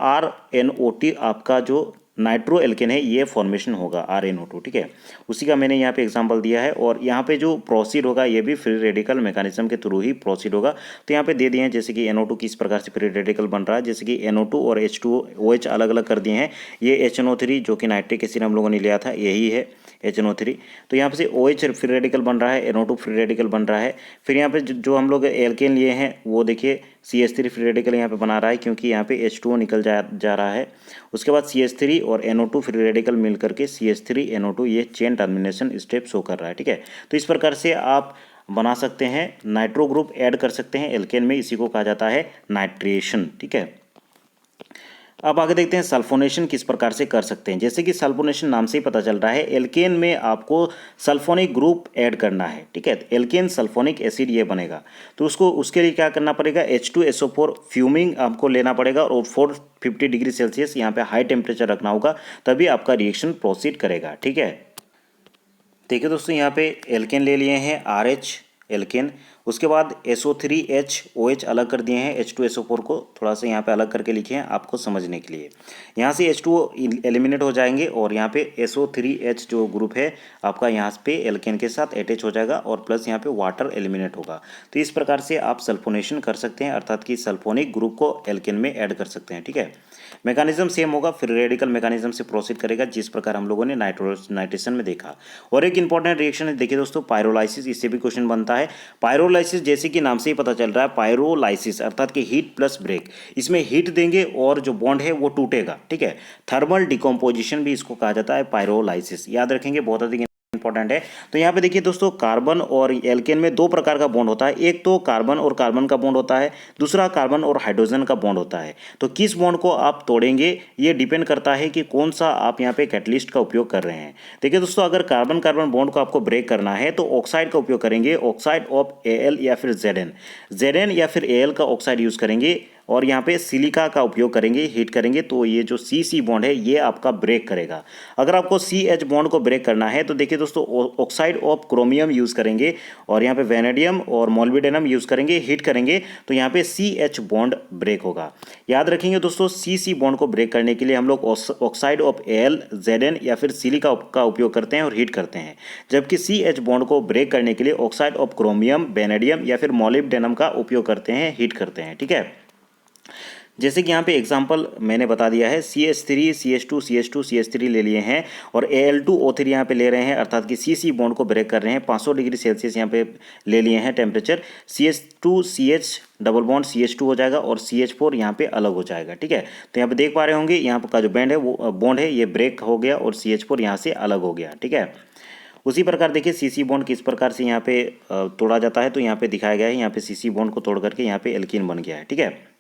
RNO2 आपका जो नाइट्रो एल्केन है ये फॉर्मेशन होगा RNO2, ठीक है। उसी का मैंने यहाँ पे एग्जांपल दिया है, और यहाँ पे जो प्रोसीड होगा ये भी फ्री रेडिकल मैकेनिज्म के थ्रू ही प्रोसीड होगा। तो यहाँ पे दे दिए हैं जैसे कि NO2 किस प्रकार से फ्री रेडिकल बन रहा है, जैसे कि NO2 और H2O OH अलग अलग कर दिए हैं। ये HNO3 जो कि नाइट्रिक एसिड हम लोगों ने लिया था यही है HNO3, तो यहाँ पे से OH फ्री रेडिकल बन रहा है, NO2 फ्री रेडिकल बन रहा है। फिर यहाँ पे जो हम लोग एल्केन लिए हैं वो देखिए CH3 फ्री रेडिकल यहाँ पे बना रहा है, क्योंकि यहाँ पे H2O निकल जा रहा है। उसके बाद CH3 और NO2 फ्री रेडिकल मिल करके CH3 NO2 ये चेन टर्मिनेशन स्टेप शो कर रहा है, ठीक है। तो इस प्रकार से आप बना सकते हैं, नाइट्रो ग्रुप ऐड कर सकते हैं एल्केन में, इसी को कहा जाता है नाइट्रेशन, ठीक है। अब आगे देखते हैं सल्फोनेशन किस प्रकार से कर सकते हैं। जैसे कि सल्फोनेशन नाम से ही पता चल रहा है, एल्केन में आपको सल्फोनिक ग्रुप ऐड करना है, ठीक है। एल्केन सल्फोनिक एसिड ये बनेगा, तो उसके लिए क्या करना पड़ेगा, H2SO4 फ्यूमिंग आपको लेना पड़ेगा और 450 डिग्री सेल्सियस यहाँ पे हाई टेम्परेचर रखना होगा, तभी आपका रिएक्शन प्रोसीड करेगा, ठीक है। देखिए दोस्तों, यहाँ पे एल्केन ले लिए हैं, RH एल्केन, उसके बाद SO3H OH अलग कर दिए हैं, H2SO4 को थोड़ा सा यहाँ पे अलग करके लिखे हैं आपको समझने के लिए। यहाँ से H2O एलिमिनेट हो जाएंगे और यहाँ पे SO3H जो ग्रुप है आपका यहाँ पे एल्केन के साथ अटैच हो जाएगा और प्लस यहाँ पे वाटर एलिमिनेट होगा। तो इस प्रकार से आप सल्फोनेशन कर सकते हैं, अर्थात कि सल्फोनिक ग्रुप को एल्केन में ऐड कर सकते हैं, ठीक है। मैकेनिज्म सेम होगा, फिर रेडिकल मैकेनिज्म से प्रोसीड करेगा, जिस प्रकार हम लोगों ने नाइट्रेशन में देखा। और एक इंपॉर्टेंट रिएक्शन है, देखिए दोस्तों, पायरोलाइसिस, इससे भी क्वेश्चन बनता है। पायरोलाइसिस जैसे कि नाम से ही पता चल रहा है, पायरोलाइसिस अर्थात कि हीट प्लस ब्रेक, इसमें हीट देंगे और जो बॉन्ड है वो टूटेगा, ठीक है। थर्मल डिकम्पोजिशन भी इसको कहा जाता है पायरोलाइसिस, याद रखेंगे, बहुत अधिक इंपॉर्टेंट है। तो यहाँ पे देखिए दोस्तों, कार्बन और एल्केन में दो प्रकार का बॉन्ड होता है, एक तो कार्बन और कार्बन का बॉन्ड होता है, दूसरा कार्बन और हाइड्रोजन का बॉन्ड होता है। तो किस बॉन्ड को आप तोड़ेंगे ये डिपेंड करता है कि कौन सा आप यहाँ पे कैटलिस्ट का उपयोग कर रहे हैं। देखिए दोस्तों, अगर कार्बन कार्बन बॉन्ड को आपको ब्रेक करना है तो ऑक्साइड का उपयोग करेंगे, ऑक्साइड ऑफ Al या फिर Zn या फिर Al का ऑक्साइड यूज करेंगे और यहाँ पे सिलिका का उपयोग करेंगे, हीट करेंगे, तो ये जो CC बॉन्ड है ये आपका ब्रेक करेगा। अगर आपको CH बॉन्ड को ब्रेक करना है तो देखिए दोस्तों, ऑक्साइड ऑफ क्रोमियम यूज़ करेंगे और यहाँ पे वेनेडियम और मोलिब्डेनम यूज़ करेंगे, हीट करेंगे, तो यहाँ पे CH बॉन्ड ब्रेक होगा। याद रखेंगे दोस्तों, CC बॉन्ड को ब्रेक करने के लिए हम लोग ऑक्साइड ऑफ Al, Zn या फिर सिलिका का उपयोग करते हैं और हीट करते हैं, जबकि CH बॉन्ड को ब्रेक करने के लिए ऑक्साइड ऑफ क्रोमियम, वेनेडियम या फिर मोलिब्डेनम का उपयोग करते हैं, हीट करते हैं, ठीक है। जैसे कि यहाँ पे एग्जांपल मैंने बता दिया है, CH3 CH2 CH2 CH3 ले लिए हैं और Al2O3 यहाँ पे ले रहे हैं, अर्थात कि CC बॉन्ड को ब्रेक कर रहे हैं, 500 डिग्री सेल्सियस यहाँ पे ले लिए हैं temperature. CH2 CH double bond CH2 हो जाएगा और CH4 यहाँ पे अलग हो जाएगा, ठीक है। तो यहाँ पे देख पा रहे होंगे, यहाँ का जो बैंड है वो बॉन्ड है ये ब्रेक हो गया और CH4 यहाँ से अलग हो गया, ठीक है। उसी प्रकार देखिए CC बॉन्ड किस प्रकार से यहाँ पे तोड़ा जाता है, तो यहाँ पे दिखाया गया है, यहाँ पे CC बॉन्ड को तोड़ करके यहाँ पे एल्कीन बन गया है, ठीक है।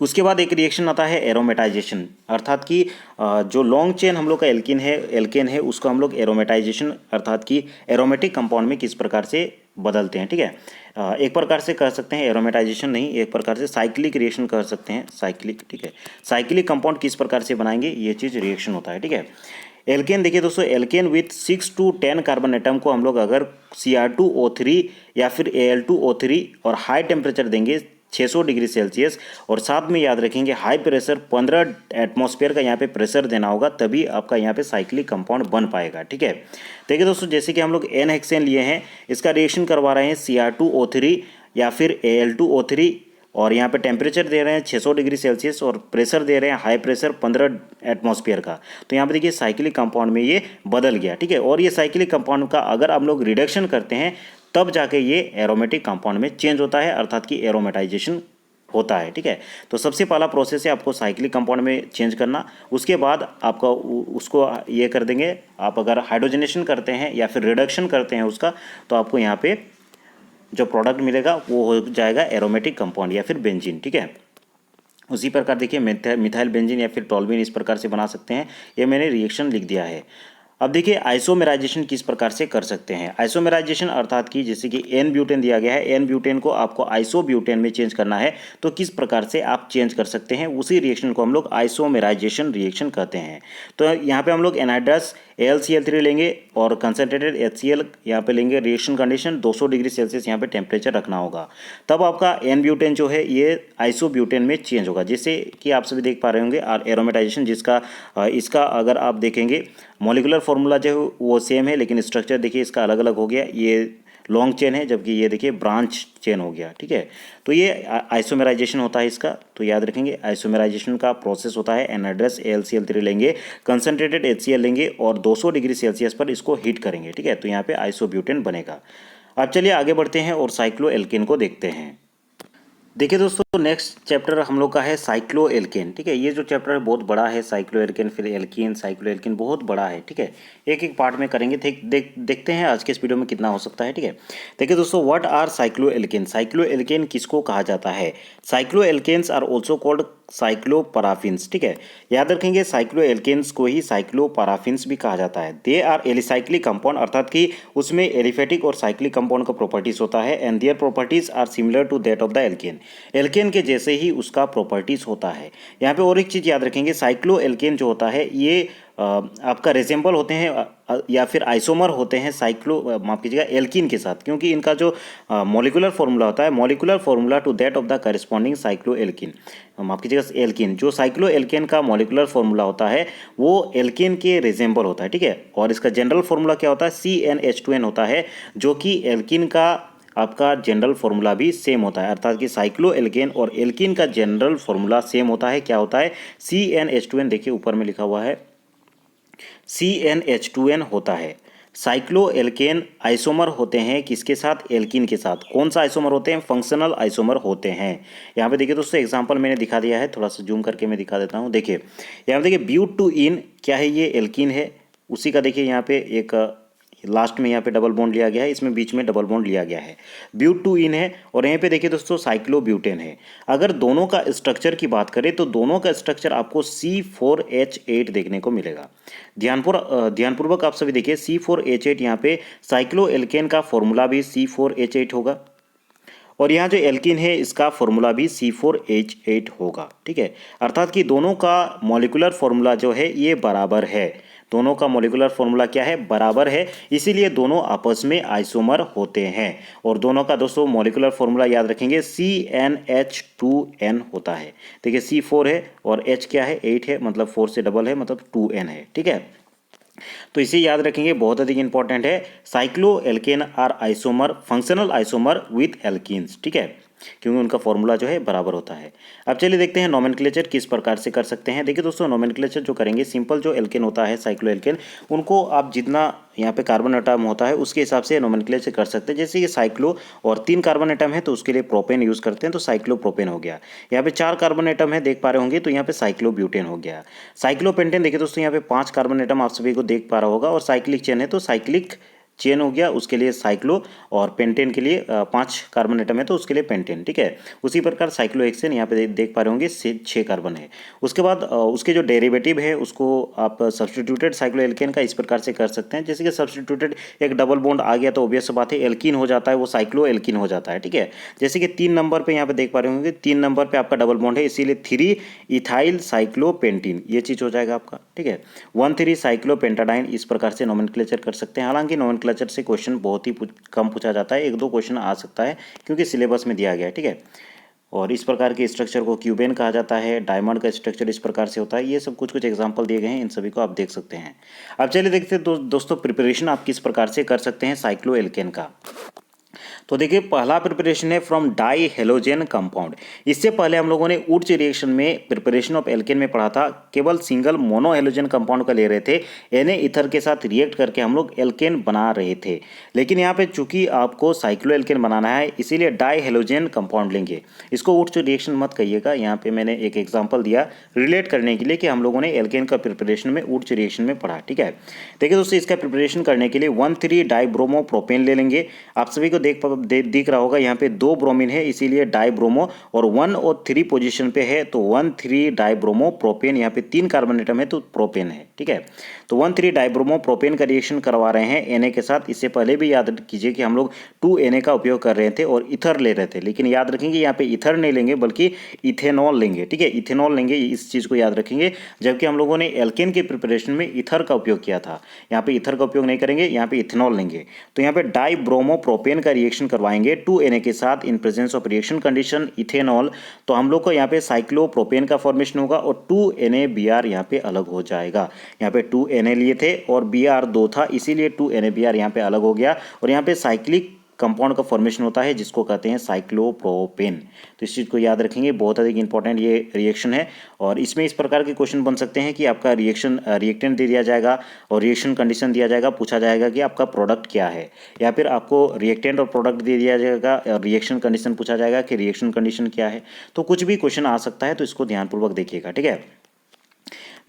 उसके बाद एक रिएक्शन आता है एरोमेटाइजेशन, अर्थात कि जो लॉन्ग चेन हम लोग का एल्केन है उसको हम लोग एरोमेटाइजेशन अर्थात कि एरोमेटिक कंपाउंड में किस प्रकार से बदलते हैं, ठीक है। एक प्रकार से कर सकते हैं एरोमेटाइजेशन नहीं, एक प्रकार से साइक्लिक रिएक्शन कर सकते हैं, साइक्लिक, ठीक है। साइक्लिक कंपाउंड किस प्रकार से बनाएंगे ये चीज़ रिएक्शन होता है, ठीक है। एल्केन देखिए दोस्तों, alkane with 6 to 10 carbon atom को हम लोग अगर Cr2O3 या फिर Al2O3 और हाई टेम्परेचर देंगे 600 डिग्री सेल्सियस और साथ में याद रखेंगे हाई प्रेशर 15 एटमॉस्फेयर का यहाँ पे प्रेशर देना होगा, तभी आपका यहाँ पे साइक्लिक कंपाउंड बन पाएगा, ठीक है। देखिए दोस्तों, जैसे कि हम लोग N हेक्सेन लिए हैं, इसका रिएक्शन करवा रहे हैं Cr2O3 या फिर Al2O3 और यहाँ पे टेम्परेचर दे रहे हैं 600 डिग्री सेल्सियस और प्रेशर दे रहे हैं हाई प्रेशर 15 एटमॉस्फेयर का। तो यहाँ पे देखिए साइक्लिक कंपाउंड में ये बदल गया, ठीक है। और ये साइक्लिक कंपाउंड का अगर हम लोग रिडक्शन करते हैं तब जाके ये एरोमेटिक कंपाउंड में चेंज होता है, अर्थात कि एरोमेटाइजेशन होता है, ठीक है। तो सबसे पहला प्रोसेस है आपको साइक्लिक कंपाउंड में चेंज करना, उसके बाद आपका उसको ये कर देंगे, आप अगर हाइड्रोजनेशन करते हैं या फिर रिडक्शन करते हैं उसका, तो आपको यहाँ पे जो प्रोडक्ट मिलेगा वो हो जाएगा एरोमेटिक कंपाउंड या फिर बेंजीन, ठीक है। उसी प्रकार देखिए मिथाइल बेंजीन या फिर टॉल्यूइन इस प्रकार से बना सकते हैं, ये मैंने रिएक्शन लिख दिया है। अब देखिए आइसोमेराइजेशन किस प्रकार से कर सकते हैं। आइसोमेराइजेशन अर्थात कि जैसे कि एन ब्यूटेन दिया गया है, एन ब्यूटेन को आपको आइसो ब्यूटेन में चेंज करना है, तो किस प्रकार से आप चेंज कर सकते हैं, उसी रिएक्शन को हम लोग आइसोमेराइजेशन रिएक्शन कहते हैं। तो यहाँ पे हम लोग एनहाइड्रस AlCl3 लेंगे और कंसनट्रेटेड HCl यहाँ पे लेंगे, रिएक्शन कंडीशन 200 डिग्री सेल्सियस यहाँ पे टेम्परेचर रखना होगा, तब आपका एन ब्यूटेन जो है ये आइसो ब्यूटेन में चेंज होगा, जैसे कि आप सभी देख पा रहे होंगे। और एरोमेटाइजेशन जिसका इसका अगर आप देखेंगे मॉलिक्यूलर फॉर्मूला जो है वो सेम है, लेकिन स्ट्रक्चर देखिए इसका अलग अलग हो गया, ये लॉन्ग चेन है जबकि ये देखिए ब्रांच चेन हो गया, ठीक है। तो ये आइसोमेराइजेशन होता है इसका, तो याद रखेंगे आइसोमेराइजेशन का प्रोसेस होता है एनहाइड्रस AlCl3 लेंगे, कंसनट्रेटेड HCl लेंगे और 200 डिग्री सेल्सियस पर इसको हीट करेंगे, ठीक है। तो यहाँ पे आइसोब्यूटेन बनेगा। अब चलिए आगे बढ़ते हैं और साइक्लोएल्केन को देखते हैं। देखिए दोस्तों, नेक्स्ट चैप्टर हम लोग का है साइक्लोएल्केन, ठीक है। ये जो चैप्टर है बहुत बड़ा है, साइक्लोएल्केन फिर एल्कीन साइक्लोएल्केन बहुत बड़ा है, ठीक है। एक एक पार्ट में करेंगे, देखते हैं आज के इस वीडियो में कितना हो सकता है, ठीक है। देखिए दोस्तों, व्हाट आर साइक्लोएल्केन, साइक्लोएल्केन किसको कहा जाता है। साइक्लोएल्केन्स आर ऑल्सो कॉल्ड साइक्लोपैराफिन्स, ठीक है। याद रखेंगे साइक्लो एल्केन्स को ही साइक्लोपैराफिन्स भी कहा जाता है। दे आर एलिसाइक्लिक कंपाउंड, अर्थात कि उसमें एलिफेटिक और साइक्लिक कंपाउंड का प्रॉपर्टीज होता है। And their properties are similar to that of the alkane, alkane के जैसे ही उसका प्रॉपर्टीज होता है। यहाँ पे और एक चीज़ याद रखेंगे, साइक्लो एल्केन जो होता है ये आपका रिसेंबल होते हैं या फिर आइसोमर होते हैं माफ कीजिएगा एल्कीन के साथ, क्योंकि इनका जो मॉलिक्यूलर फॉर्मूला होता है, molecular formula to that of the corresponding cyclo alkene, माफ कीजिएगा एल्कीन, जो साइक्लो एल्केन का मॉलिक्यूलर फॉर्मूला होता है वो एल्केन के रिसेंबल होता है, ठीक है। और इसका जनरल फॉर्मूला क्या होता है, CnH2n होता है, जो कि एल्कीन का आपका जनरल फॉर्मूला भी सेम होता है। अर्थात कि साइक्लो एल्केन और एल्कीन का जनरल फॉर्मूला सेम होता है। क्या होता है, CnH2n, देखिए ऊपर में लिखा हुआ है CnH2n होता है। साइक्लो एल्केन आइसोमर होते हैं किसके साथ, एल्कीन के साथ। कौन सा आइसोमर होते हैं, फंक्शनल आइसोमर होते हैं। यहाँ पे देखिए दोस्तों एग्जांपल मैंने दिखा दिया है, थोड़ा सा जूम करके मैं दिखा देता हूँ। देखिए यहाँ पे देखिए ब्यूट-टू-इन क्या है, ये एल्कीन है, उसी का देखिए यहाँ पे एक लास्ट में यहाँ पे डबल बॉन्ड लिया गया है, इसमें बीच में डबल बॉन्ड लिया गया है, ब्यूट-टू-इन है। और यहाँ पे देखिए दोस्तों साइक्लोब्यूटेन है। अगर दोनों का स्ट्रक्चर की बात करें तो दोनों का स्ट्रक्चर आपको C4H8 देखने को मिलेगा। ध्यानपूर्वक आप सभी देखिए C4H8, यहाँ पे साइक्लो एल्केन का फॉर्मूला भी C4H8 होगा और यहाँ जो एल्कीन है इसका फॉर्मूला भी C4H8 होगा, ठीक है। अर्थात कि दोनों का मॉलिक्यूलर फॉर्मूला जो है ये बराबर है, दोनों का मॉलिक्यूलर फॉर्मूला क्या है, बराबर है, इसीलिए दोनों आपस में आइसोमर होते हैं। और दोनों का दोस्तों मॉलिक्यूलर फॉर्मूला याद रखेंगे CnH2n होता है। देखिए C4 है और H क्या है, 8 है, मतलब 4 से डबल है, मतलब 2n है, ठीक है। तो इसे याद रखेंगे, बहुत अधिक इंपॉर्टेंट है। Cyclo alkane are isomer, functional isomer with alkenes, ठीक है, क्योंकि उनका फॉर्मूला जो है बराबर होता है। अब चलिए देखते हैं नोमेनक्लेचर किस प्रकार से कर सकते हैं। देखिए दोस्तों नोमेनक्लेचर जो करेंगे, सिंपल जो एल्केन होता है साइक्लो एल्केन, उनको आप जितना यहाँ पे कार्बन एटम होता है उसके हिसाब से नोमेनक्लेचर कर सकते हैं। जैसे ये साइक्लो और 3 कार्बन एटम है तो उसके लिए प्रोपेन यूज़ करते हैं, तो साइक्लो प्रोपेन हो गया। यहाँ पे 4 कार्बन एटम है, देख पा रहे होंगे, तो यहाँ पे साइक्लो ब्यूटेन हो गया। साइक्लो पेंटेन देखिए दोस्तों, यहाँ पे 5 कार्बन एटम आप सभी को देख पा रहा होगा, और साइक्लिक चेन है तो साइक्लिक चेन हो गया, उसके लिए साइक्लो, और पेंटेन के लिए 5 कार्बन एटम है तो उसके लिए पेंटेन, ठीक है। उसी प्रकार साइक्लो हेक्सेन यहाँ पे देख पा रहे होंगे 6 कार्बन है। उसके बाद उसके जो डेरिवेटिव है उसको आप सब्स्टिट्यूटेड साइक्लो एल्केन का इस प्रकार से कर सकते हैं। जैसे कि सब्स्टिट्यूटेड एक डबल बॉन्ड आ गया तो ऑब्वियस बात है एल्कीन हो जाता है, वो साइक्लो एल्कीन हो जाता है, ठीक है। जैसे कि 3 नंबर पर यहाँ पे देख पा रहे होंगे, 3 नंबर पर आपका डबल बॉन्ड है, इसीलिए 3 इथाइल साइक्लोपेंटीन, ये चीज़ हो जाएगा आपका, ठीक है। 1,3 साइक्लोपेंटाडाइन, इस प्रकार से नोमेनक्लेचर कर सकते हैं। हालांकि नोमेनक्लेचर से क्वेश्चन बहुत ही कम पूछा जाता है, 1-2 क्वेश्चन आ सकता है क्योंकि सिलेबस में दिया गया है, ठीक है। और इस प्रकार के स्ट्रक्चर को क्यूबेन कहा जाता है। डायमंड का स्ट्रक्चर इस प्रकार से होता है। ये सब कुछ एग्जांपल दिए गए हैं, इन सभी को आप देख सकते हैं। अब चलिए देखते हैं दोस्तों प्रिपरेशन आप किस प्रकार से कर सकते हैं साइक्लो एल्केन का। तो देखिए पहला प्रिपरेशन है फ्रॉम डाई हेलोजेन कंपाउंड। इससे पहले हम लोगों ने उच्च रिएक्शन में प्रिपरेशन ऑफ एल्केन में पढ़ा था, केवल सिंगल मोनो हेलोजेन कंपाउंड का ले रहे थे, Na ईथर के साथ रिएक्ट करके हम लोग एल्केन बना रहे थे। लेकिन यहाँ पे चूंकि आपको साइक्लो एल्केन बनाना है इसीलिए डाई हेलोजेन कंपाउंड लेंगे। इसको उच्च रिएक्शन मत कहिएगा, यहाँ पे मैंने एक एग्जाम्पल दिया रिलेट करने के लिए कि हम लोगों ने एल्केन का प्रिपरेशन में उच्च रिएक्शन में पढ़ा, ठीक है। देखिए दोस्तों इसका प्रिपरेशन करने के लिए 1,3 डाइब्रोमो प्रोपेन ले लेंगे। आप सभी को दिख रहा होगा यहाँ पे 2 ब्रोमीन है इसीलिए डाइब्रोमो, और 1 और 3 पोजीशन पे है तो 1,3 डाइब्रोमो प्रोपेन, यहाँ पे 3 कार्बन एटम है तो प्रोपेन है, ठीक है। तो 1,3 डाइब्रोमो प्रोपेन का रिएक्शन करवा रहे हैं Na के साथ। इससे पहले भी याद कीजिए कि हम लोग 2Na का उपयोग कर रहे थे और ईथर ले रहे थे, लेकिन याद रखेंगे यहाँ पे ईथर नहीं लेंगे बल्कि इथेनॉल लेंगे, ठीक है, इथेनॉल लेंगे, इस चीज़ को याद रखेंगे। जबकि हम लोगों ने एल्केन के प्रिपरेशन में ईथर का उपयोग किया था, यहाँ पे ईथर का उपयोग नहीं करेंगे, यहाँ पे इथेनॉल लेंगे। तो यहाँ पे डाइब्रोमो प्रोपेन का रिएक्शन करवाएंगे 2Na के साथ इन presence of reaction condition ethanol. तो हम लोग को यहाँ पे साइक्लोप्रोपेन का फॉर्मेशन होगा और 2Na यहाँ पे अलग हो जाएगा। यहाँ पे 2Na लिए थे और Br 2 था, इसीलिए 2Na यहाँ पे अलग हो गया और यहाँ पे साइक्लिक कंपाउंड का फॉर्मेशन होता है जिसको कहते हैं साइक्लोप्रोपेन। तो इस चीज़ को याद रखेंगे, बहुत अधिक इंपॉर्टेंट ये रिएक्शन है। और इसमें इस प्रकार के क्वेश्चन बन सकते हैं कि आपका रिएक्टेंट दे दिया जाएगा और रिएक्शन कंडीशन दिया जाएगा, पूछा जाएगा कि आपका प्रोडक्ट क्या है, या फिर आपको रिएक्टेंट और प्रोडक्ट दे दिया जाएगा और रिएक्शन कंडीशन पूछा जाएगा कि रिएक्शन कंडीशन क्या है। तो कुछ भी क्वेश्चन आ सकता है, तो इसको ध्यानपूर्वक देखिएगा, ठीक है।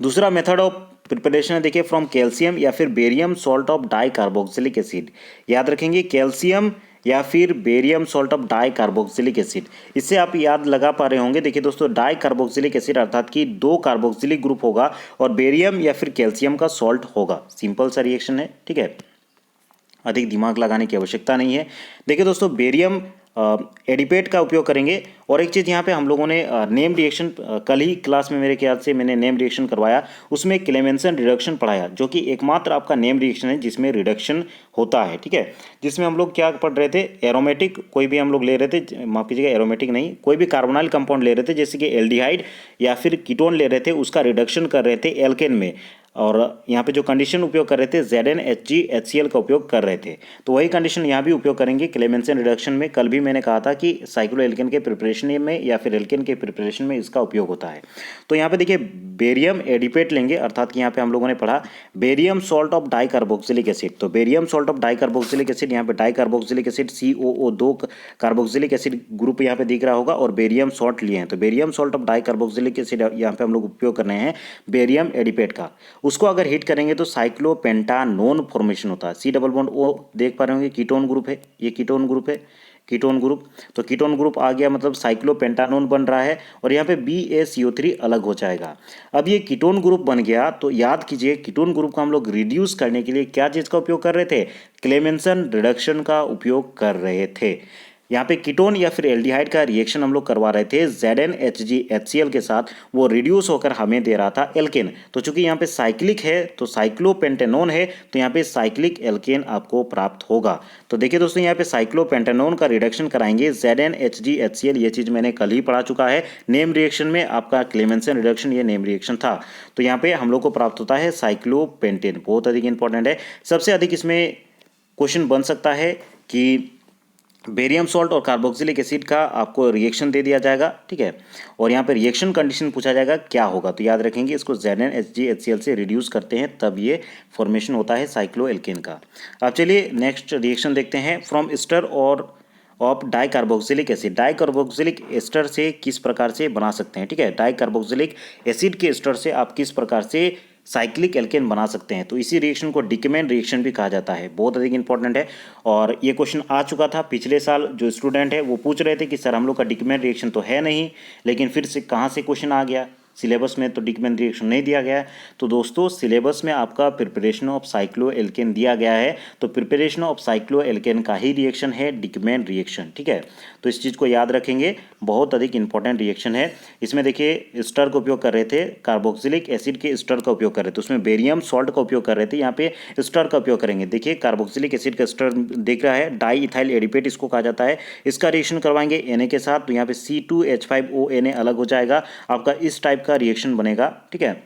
दूसरा मेथड ऑफ प्रिपरेशन है देखिए फ्रॉम कैल्शियम या फिर barium salt of di carboxylic acid. याद रखेंगे कैल्शियम या फिर barium salt of di carboxylic acid. इससे आप याद लगा पा रहे होंगे। देखिए दोस्तों, डाई कार्बोक्सिलिक एसिड अर्थात कि 2 कार्बोक्सिलिक ग्रुप होगा और बेरियम या फिर कैल्शियम का सॉल्ट होगा। सिंपल सा रिएक्शन है, ठीक है, अधिक दिमाग लगाने की आवश्यकता नहीं है। देखिए दोस्तों, बेरियम एडिपेट का उपयोग करेंगे। और एक चीज़ यहाँ पे हम लोगों ने नेम रिएक्शन कल ही क्लास में मेरे ख्याल से मैंने नेम रिएक्शन करवाया, उसमें क्लेमेंसन रिडक्शन पढ़ाया, जो कि एकमात्र आपका नेम रिएक्शन है जिसमें रिडक्शन होता है, ठीक है। जिसमें हम लोग क्या पढ़ रहे थे, एरोमेटिक कोई भी हम लोग ले रहे थे, माफ कीजिएगा एरोमेटिक नहीं, कोई भी कार्बोनाइल कंपाउंड ले रहे थे, जैसे कि एल्डिहाइड या फिर कीटोन ले रहे थे, उसका रिडक्शन कर रहे थे एल्केन में। और यहाँ पे जो कंडीशन उपयोग कर रहे थे ZnHgHCl का उपयोग कर रहे थे, तो वही कंडीशन यहाँ भी उपयोग करेंगे क्लेमेंसन रिडक्शन में। कल भी मैंने कहा था कि साइक्लोएल्केन के प्रिपरेशन में या फिर एल्केन के प्रिपरेशन में इसका उपयोग होता है। तो यहाँ पे देखिए बेरियम एडिपेट लेंगे, अर्थात कि यहाँ पे हम लोगों ने पढ़ा barium salt of di carboxylic acid. तो barium salt of di carboxylic acid, यहाँ पे di carboxylic acid COO2 carboxylic acid group यहाँ पे दिख रहा होगा और बेरियम सॉल्ट लिए हैं। तो barium salt of di carboxylic acid यहाँ पे हम लोग उपयोग कर रहे हैं बेरियम एडिपेट का। उसको अगर हिट करेंगे तो साइक्लोपेंटानोन फॉर्मेशन होता है। C डबल बॉन्ड O देख पा रहे होंगे, कीटोन ग्रुप है, ये कीटोन ग्रुप है, कीटोन ग्रुप। तो कीटोन ग्रुप आ गया, मतलब साइक्लोपेंटानोन बन रहा है और यहाँ पे BaCO3 अलग हो जाएगा। अब ये कीटोन ग्रुप बन गया, तो याद कीजिए कीटोन ग्रुप को हम लोग रिड्यूस करने के लिए क्या चीज़ का उपयोग कर रहे थे, क्लेमेंसन रिडक्शन का उपयोग कर रहे थे। यहाँ पे कीटोन या फिर एल्डिहाइड का रिएक्शन हम लोग करवा रहे थे ZnHgHCl के साथ, वो रिड्यूस होकर हमें दे रहा था एल्केन। तो चूंकि यहाँ पे साइक्लिक है तो साइक्लोपेंटेनोन है, तो यहाँ पे साइक्लिक एल्केन आपको प्राप्त होगा। तो देखिए दोस्तों, यहाँ पे साइक्लोपेंटेनोन का रिडक्शन कराएंगे ZnHgHCl, ये चीज़ मैंने कल ही पढ़ा चुका है। नेम रिएक्शन में आपका क्लेमेंसन रिडक्शन ये नेम रिएक्शन था। तो यहाँ पे हम लोग को प्राप्त होता है साइक्लोपेंटेन, बहुत अधिक इंपॉर्टेंट है। सबसे अधिक इसमें क्वेश्चन बन सकता है कि बेरियम सॉल्ट और कार्बोक्सिलिक एसिड का आपको रिएक्शन दे दिया जाएगा, ठीक है, और यहाँ पे रिएक्शन कंडीशन पूछा जाएगा क्या होगा। तो याद रखेंगे इसको ZnHgHCl से रिड्यूस करते हैं तब ये फॉर्मेशन होता है साइक्लोएल्केन का। अब चलिए नेक्स्ट रिएक्शन देखते हैं। फ्रॉम एस्टर और of di carboxylic acid, di carboxylic ester से किस प्रकार से बना सकते हैं, ठीक है, डाई कार्बोक्सिलिक एसिड के एस्टर से आप किस प्रकार से साइक्लिक एल्केन बना सकते हैं। तो इसी रिएक्शन को डिकेमेन रिएक्शन भी कहा जाता है, बहुत अधिक इंपॉर्टेंट है। और ये क्वेश्चन आ चुका था पिछले साल, जो स्टूडेंट है वो पूछ रहे थे कि सर हम लोग का डिकेमेन रिएक्शन तो है नहीं, लेकिन फिर से कहाँ से क्वेश्चन आ गया, सिलेबस में तो डिकेमेन रिएक्शन नहीं दिया गया है। तो दोस्तों सिलेबस में आपका प्रिपरेशन ऑफ साइक्लोएल्केन दिया गया है, तो प्रिपरेशन ऑफ साइक्लोएल्केन का ही रिएक्शन है डिकेमेन रिएक्शन, ठीक है। तो इस चीज़ को याद रखेंगे, बहुत अधिक इंपॉर्टेंट रिएक्शन है। इसमें देखिए स्टर का उपयोग कर रहे थे, कार्बोक्सिलिक एसिड के स्टर का उपयोग कर रहे थे, उसमें बेरियम सॉल्ट का उपयोग कर रहे थे, यहाँ पे स्टर का उपयोग करेंगे। देखिए कार्बोक्सिलिक एसिड का स्टर दिख रहा है, डाई इथाइल एडिपेट इसको कहा जाता है। इसका रिएक्शन करवाएंगे Na के साथ, तो यहाँ पे C2H5ONa अलग हो जाएगा, आपका इस टाइप का रिएक्शन बनेगा, ठीक है।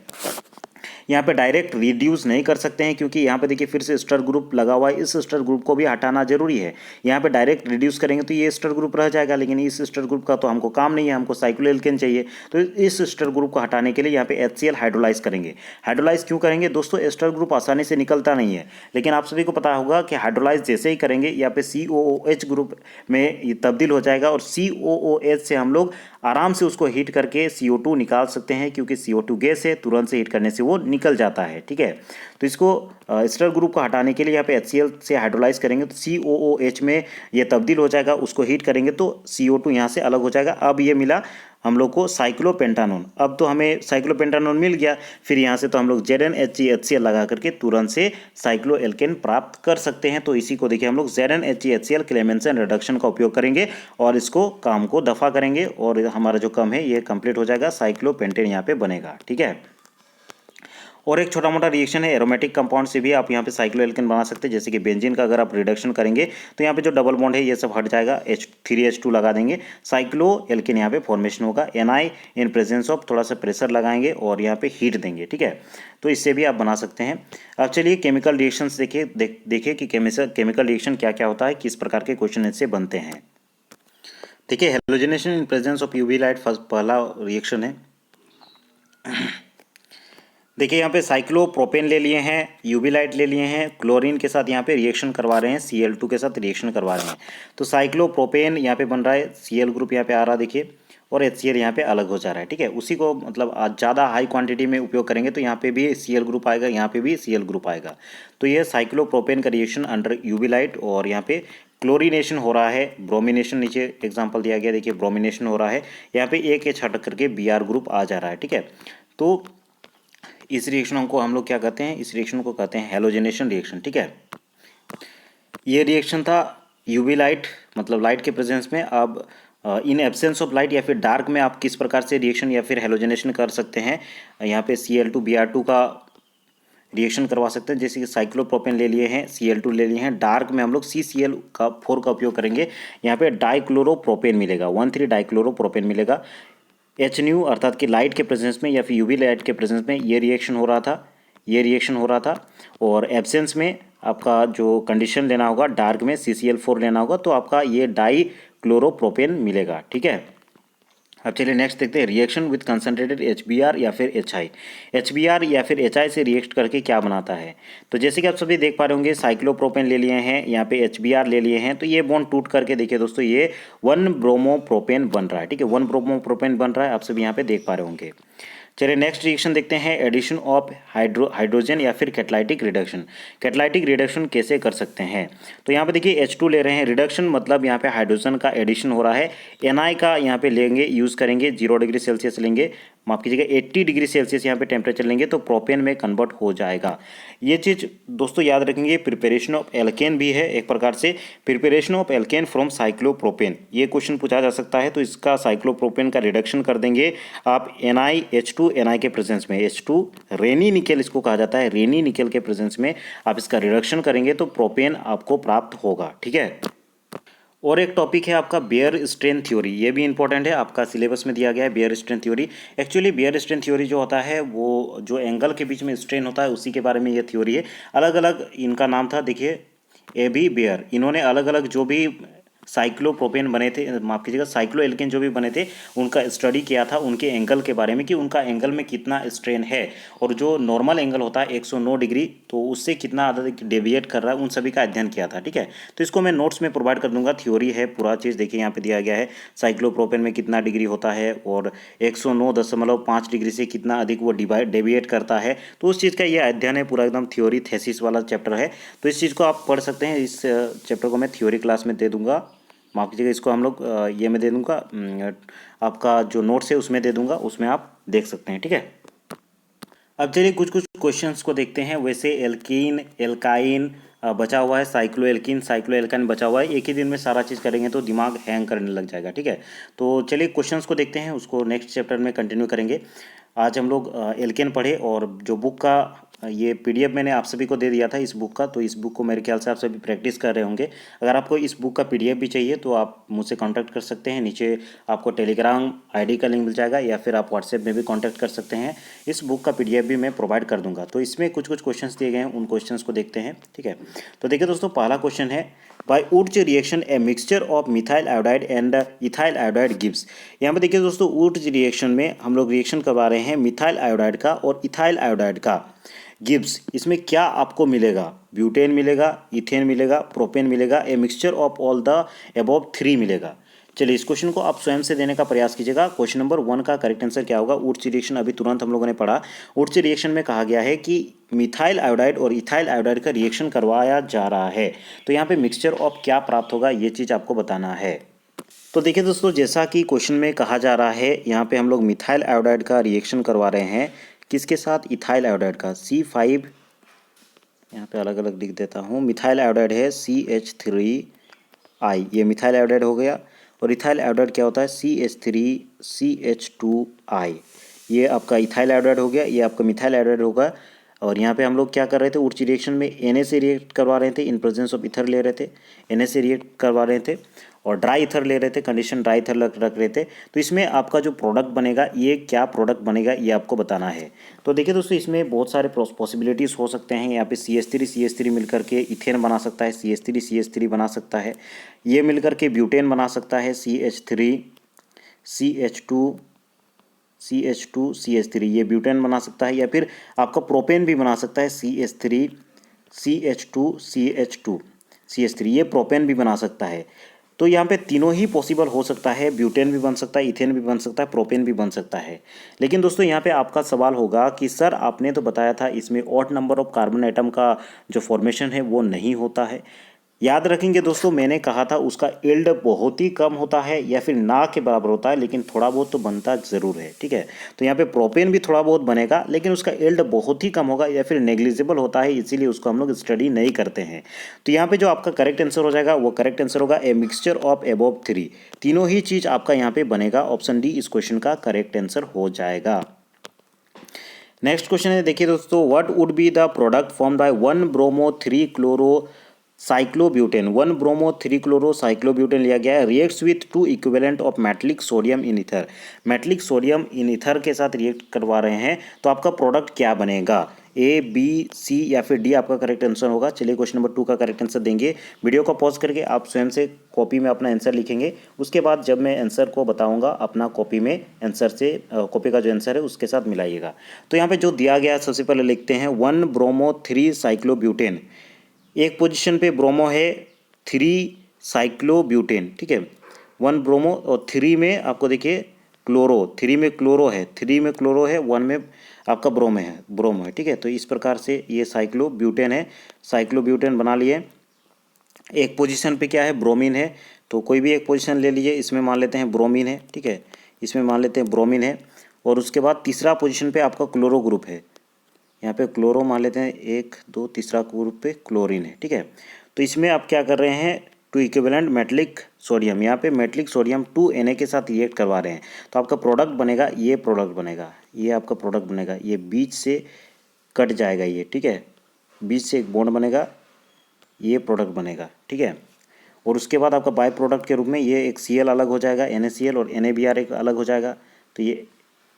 यहाँ पे डायरेक्ट रिड्यूस नहीं कर सकते हैं क्योंकि यहाँ पे देखिए फिर से स्टर ग्रुप लगा हुआ है, इस स्टर ग्रुप को भी हटाना जरूरी है। यहाँ पे डायरेक्ट रिड्यूस करेंगे तो ये स्टर ग्रुप रह जाएगा, लेकिन इस स्टर ग्रुप का तो हमको काम नहीं है, हमको साइक्लोएल्केन चाहिए। तो इस स्टर ग्रुप को हटाने के लिए यहाँ पे HCl हाइड्रोलाइज करेंगे। हाइड्रोलाइज क्यों करेंगे दोस्तों, स्टर ग्रुप आसानी से निकलता नहीं है, लेकिन आप सभी को पता होगा कि हाइड्रोलाइज जैसे ही करेंगे यहाँ पे COOH ग्रुप में ये तब्दील हो जाएगा और COOH से हम लोग आराम से उसको हीट करके CO2 निकाल सकते हैं, क्योंकि CO2 गैस है, तुरंत से हीट करने से वो निकल जाता है, ठीक है। तो इसको स्टर ग्रुप को हटाने के लिए यहाँ पे HCl से हाइड्रोलाइज करेंगे तो COOH में ये तब्दील हो जाएगा, उसको हीट करेंगे तो CO2 यहाँ से अलग हो जाएगा। अब ये मिला हम लोग को साइक्लोपेंटानोन। अब तो हमें साइक्लोपेंटानोन मिल गया, फिर यहाँ से तो हम लोग ZnHgHCl लगा करके तुरंत से साइक्लोएल्केन प्राप्त कर सकते हैं। तो इसी को देखिए हम लोग ZnHgHCl क्लेमेंसन रिडक्शन का उपयोग करेंगे और इसको काम को दफा करेंगे और हमारा जो काम है ये कंप्लीट हो जाएगा, साइक्लोपेंटेन यहाँ पे बनेगा, ठीक है। और एक छोटा मोटा रिएक्शन है एरोमेटिक कंपाउंड से भी आप यहाँ पे साइक्लोएल्केन बना सकते हैं, जैसे कि बेंजीन का अगर आप रिडक्शन करेंगे तो यहाँ पे जो डबल बॉन्ड है ये सब हट जाएगा, H3H2 लगा देंगे, साइक्लोएल्केन यहाँ पे फॉर्मेशन होगा। Na इन प्रेजेंस ऑफ थोड़ा सा प्रेशर लगाएंगे और यहाँ पे हीट देंगे, ठीक है। तो इससे भी आप बना सकते हैं। अब चलिए केमिकल रिएक्शंस देखिए कि केमिकल रिएक्शन क्या क्या होता है, किस प्रकार के क्वेश्चन इससे बनते हैं। देखिए halogenation in presence of UV light पहला रिएक्शन है। देखिए यहाँ पे साइक्लोप्रोपेन ले लिए हैं, यूवी लाइट ले लिए हैं, क्लोरीन के साथ यहाँ पे रिएक्शन करवा रहे हैं, Cl2 के साथ रिएक्शन करवा रहे हैं। तो साइक्लोप्रोपेन यहाँ पे बन रहा है, Cl ग्रुप यहाँ पे आ रहा है देखिए, और HCl यहाँ पे अलग हो जा रहा है, ठीक है। उसी को मतलब ज़्यादा हाई क्वांटिटी में उपयोग करेंगे तो यहाँ पे भी Cl ग्रुप आएगा, यहाँ पे भी Cl ग्रुप आएगा। तो ये साइक्लोप्रोपेन का रिएक्शन अंडर यूवी लाइट और यहाँ पे क्लोरीनेशन हो रहा है, ब्रोमिनेशन नीचे एग्जांपल दिया गया, देखिए ब्रोमिनेशन हो रहा है, यहाँ पे एक एच हट करके Br ग्रुप आ जा रहा है, ठीक है। तो इस रिएक्शन को हम लोग क्या कहते हैं, इस रिएक्शन को कहते हैं हैलोजेनेशन रिएक्शन, ठीक है। ये रिएक्शन था यूवी लाइट, मतलब लाइट के प्रेजेंस में। अब इन एब्सेंस ऑफ लाइट या फिर डार्क में आप किस प्रकार से रिएक्शन या फिर हैलोजेनेशन कर सकते हैं, यहाँ पे Cl2Br2 का रिएक्शन करवा सकते हैं। जैसे कि साइक्लोप्रोपेन ले लिए हैं, Cl2 ले लिए हैं, डार्क में हम लोग CCl4 का उपयोग करेंगे। यहाँ पे डाइक्लोरोप्रोपेन मिलेगा, 1,3 डाइक्लोरोप्रोपेन मिलेगा। एच न्यू अर्थात कि लाइट के प्रेजेंस में या फिर यूवी लाइट के प्रेजेंस में ये रिएक्शन हो रहा था, ये रिएक्शन हो रहा था। और एब्सेंस में आपका जो कंडीशन लेना होगा, डार्क में CCl4 लेना होगा, तो आपका ये डाइक्लोरोप्रोपेन मिलेगा, ठीक है। अब चलिए नेक्स्ट देखते हैं, रिएक्शन विद कंसनट्रेटेड HBr या फिर HI। HBr या फिर HI से रिएक्ट करके क्या बनाता है। तो जैसे कि आप सभी देख पा रहे होंगे, साइक्लोप्रोपेन ले लिए हैं, यहाँ पे HBr ले लिए हैं, तो ये बॉन्ड टूट करके देखिए दोस्तों, ये 1 ब्रोमोप्रोपेन बन रहा है, ठीक है, 1 ब्रोमोप्रोपेन बन रहा है, आप सभी यहाँ पे देख पा रहे होंगे। चलिए नेक्स्ट रिएक्शन देखते हैं, एडिशन ऑफ हाइड्रोजन या फिर कैटालाइटिक रिडक्शन। कैटालाइटिक रिडक्शन कैसे कर सकते हैं, तो यहाँ पे देखिए H2 ले रहे हैं, रिडक्शन मतलब यहाँ पे हाइड्रोजन का एडिशन हो रहा है। Na का यहाँ पे लेंगे, यूज़ करेंगे, 0 डिग्री सेल्सियस लेंगे, माफ कीजिएगा 80 डिग्री सेल्सियस यहाँ पे टेम्परेचर लेंगे, तो प्रोपेन में कन्वर्ट हो जाएगा। ये चीज़ दोस्तों याद रखेंगे, प्रिपरेशन ऑफ एल्केन भी है एक प्रकार से, preparation of alkene from cyclopropane, ये क्वेश्चन पूछा जा सकता है। तो इसका साइक्लोप्रोपेन का रिडक्शन कर देंगे आप NiH2 Na के प्रेजेंस में, H2 रेनी निकेल इसको कहा जाता है, रेनी निकेल के प्रेजेंस में आप इसका रिडक्शन करेंगे तो प्रोपेन आपको प्राप्त होगा, ठीक है। और एक टॉपिक है आपका बेयर स्ट्रेन थ्योरी, ये भी इंपॉर्टेंट है, आपका सिलेबस में दिया गया है Baeyer strain theory. Actually Baeyer strain theory जो होता है, वो जो एंगल के बीच में स्ट्रेन होता है उसी के बारे में ये थ्योरी है। अलग अलग इनका नाम था, देखिए AB बेयर, इन्होंने अलग अलग जो भी साइक्लोप्रोपेन बने थे, माफ कीजिएगा साइक्लो एल्केन जो भी बने थे, उनका स्टडी किया था उनके एंगल के बारे में कि उनका एंगल में कितना स्ट्रेन है, और जो नॉर्मल एंगल होता है 109 डिग्री, तो उससे कितना अधिक डेविएट कर रहा है, उन सभी का अध्ययन किया था, ठीक है। तो इसको मैं नोट्स में प्रोवाइड कर दूंगा, थ्योरी है पूरा चीज़, देखिए यहाँ पे दिया गया है साइक्लोप्रोपेन में कितना डिग्री होता है और 109.5 डिग्री से कितना अधिक वो डेविएट करता है, तो उस चीज़ का ये अध्ययन है पूरा, एकदम थ्योरी थेसिस वाला चैप्टर है। तो इस चीज़ को आप पढ़ सकते हैं, इस चैप्टर को मैं थ्योरी क्लास में दे दूंगा, माफ कीजिएगा इसको हम लोग ये मैं दे दूंगा, आपका जो नोट्स है उसमें दे दूंगा, उसमें आप देख सकते हैं, ठीक है। अब चलिए कुछ कुछ क्वेश्चंस को देखते हैं। वैसे एल्कीन, एल्काइन बचा हुआ है, साइक्लो एल्काइन बचा हुआ है, एक ही दिन में सारा चीज़ करेंगे तो दिमाग हैंग करने लग जाएगा, ठीक है। तो चलिए क्वेश्चंस को देखते हैं, उसको नेक्स्ट चैप्टर में कंटिन्यू करेंगे। आज हम लोग एल्केन पढ़े, और जो बुक का ये PDF मैंने आप सभी को दे दिया था इस बुक का, तो इस बुक को मेरे ख्याल से आप सभी प्रैक्टिस कर रहे होंगे। अगर आपको इस बुक का PDF भी चाहिए तो आप मुझसे कांटेक्ट कर सकते हैं, नीचे आपको टेलीग्राम ID का लिंक मिल जाएगा, या फिर आप व्हाट्सएप में भी कांटेक्ट कर सकते हैं। इस बुक का PDF भी मैं प्रोवाइड कर दूंगा। तो इसमें कुछ कुछ क्वेश्चंस दिए गए हैं, उन क्वेश्चंस को देखते हैं, ठीक है। तो देखिए दोस्तों, पहला क्वेश्चन है, by Wurtz reaction a mixture of methyl iodide and ethyl iodide gives. यहाँ पे देखिए दोस्तों, वुड्स रिएक्शन में हम लोग रिएक्शन करवा रहे हैं मिथाइल आयोडाइड का और इथाइल आयोडाइड का, गिब्स, इसमें क्या आपको मिलेगा, ब्यूटेन मिलेगा, इथेन मिलेगा, प्रोपेन मिलेगा, ए mixture of all the above 3 मिलेगा। चलिए इस क्वेश्चन को आप स्वयं से देने का प्रयास कीजिएगा। क्वेश्चन नंबर 1 का करेक्ट आंसर क्या होगा, वुड्स रिएक्शन अभी तुरंत हम लोगों ने पढ़ा। वुड्स रिएक्शन में कहा गया है कि मिथाइल आयोडाइड और इथाइल आयोडाइड का रिएक्शन करवाया जा रहा है, तो यहाँ पे मिक्सचर ऑफ क्या प्राप्त होगा, ये चीज़ आपको बताना है। तो देखिए दोस्तों, जैसा कि क्वेश्चन में कहा जा रहा है, यहाँ पे हम लोग मिथाइल आयोडाइड का रिएक्शन करवा रहे हैं, किसके साथ, इथाइल आयोडाइड का, C5, यहाँ पे अलग अलग लिख देता हूँ, मिथाइल आयोडाइड है CH3I, ये मिथाइल आयोडाइड हो गया, और इथाइल आयोडाइड क्या होता है, CH3CH2I, ये आपका इथाइल आयोडाइड हो गया, ये आपका मिथाइल आयोडाइड होगा। और यहाँ पे हम लोग क्या कर रहे थे, वुड्स रिएक्शन में Na से रिएक्ट करवा रहे थे, इन प्रेजेंस ऑफ इथर ले रहे थे, Na से रिएक्ट करवा रहे थे, और ड्राई इथर ले रहे थे, कंडीशन ड्राई इथर रख रहे थे। तो इसमें आपका जो प्रोडक्ट बनेगा, ये क्या प्रोडक्ट बनेगा, ये आपको बताना है। तो देखिए दोस्तों, इसमें बहुत सारे पॉसिबिलिटीज़ हो सकते हैं। यहाँ पे CH3 मिलकर के इथेन बना सकता है, CH3 बना सकता है, ये मिलकर के ब्यूटेन बना सकता है, CH3 ये ब्यूटेन बना सकता है, या फिर आपका प्रोपेन भी बना सकता है, CH3 ये प्रोपेन भी बना सकता है। तो यहाँ पे तीनों ही पॉसिबल हो सकता है, ब्यूटेन भी बन सकता है, इथेन भी बन सकता है, प्रोपेन भी बन सकता है। लेकिन दोस्तों, यहाँ पे आपका सवाल होगा कि सर आपने तो बताया था इसमें odd number of carbon atom का जो फॉर्मेशन है वो नहीं होता है, याद रखेंगे दोस्तों, मैंने कहा था उसका यील्ड बहुत ही कम होता है या फिर ना के बराबर होता है, लेकिन थोड़ा बहुत तो बनता ज़रूर है। ठीक है, तो यहाँ पे प्रोपेन भी थोड़ा बहुत बनेगा, लेकिन उसका यील्ड बहुत ही कम होगा या फिर नेग्लिजिबल होता है, इसीलिए उसको हम लोग स्टडी नहीं करते हैं। तो यहाँ पे जो आपका करेक्ट आंसर हो जाएगा वो करेक्ट आंसर होगा ए मिक्सचर ऑफ एबोव 3। तीनों ही चीज़ आपका यहाँ पे बनेगा। ऑप्शन डी इस क्वेश्चन का करेक्ट आंसर हो जाएगा। नेक्स्ट क्वेश्चन है, देखिए दोस्तों, what would be the product form by 1 bromo 3 chloro cyclobutane. 1 bromo 3 chloro cyclobutane लिया गया है, reacts with 2 equivalent of metallic sodium in ether. Metallic sodium in ether के साथ रिएक्ट करवा रहे हैं, तो आपका प्रोडक्ट क्या बनेगा? ए, बी, सी या फिर डी आपका करेक्ट आंसर होगा। चलिए क्वेश्चन नंबर 2 का करेक्ट आंसर देंगे। वीडियो को पॉज करके आप स्वयं से कॉपी में अपना आंसर लिखेंगे। उसके बाद जब मैं आंसर को बताऊंगा, अपना कॉपी में आंसर से कॉपी का जो आंसर है उसके साथ मिलाइएगा। तो यहाँ पे जो दिया गया है सबसे पहले लिखते हैं 1 ब्रोमो 3 साइक्लोब्यूटेन। एक पोजीशन पे ब्रोमो है, 3 साइक्लोब्यूटेन। ठीक है, 1 ब्रोमो और 3 में आपको देखिए क्लोरो, 3 में क्लोरो है, 3 में क्लोरो है, 1 में आपका ब्रोमो है। ठीक है, तो इस प्रकार से ये साइक्लोब्यूटेन है। साइक्लोब्यूटेन बना लिए। एक पोजीशन पे क्या है, ब्रोमीन है, तो कोई भी एक पोजीशन ले लीजिए। इसमें मान लेते हैं ब्रोमीन है। ठीक है, इसमें मान लेते हैं ब्रोमीन है, और उसके बाद तीसरा पोजीशन पे आपका क्लोरो ग्रुप है। यहाँ पे क्लोरो मान लेते हैं, 1 2, तीसरा ग्रुप पे क्लोरीन है। ठीक है, तो इसमें आप क्या कर रहे हैं, 2 इक्विवेलेंट मेटलिक सोडियम, यहाँ पे मेटलिक सोडियम 2Na के साथ रिएक्ट करवा रहे हैं, तो आपका प्रोडक्ट बनेगा, ये प्रोडक्ट बनेगा, ये आपका प्रोडक्ट बनेगा। ये बीच से कट जाएगा ये। ठीक है, बीच से एक बॉन्ड बनेगा, ये प्रोडक्ट बनेगा। ठीक है, और उसके बाद आपका बाय प्रोडक्ट के रूप में ये एक Cl अलग हो जाएगा, NaCl, और NaBr एक अलग हो जाएगा। तो ये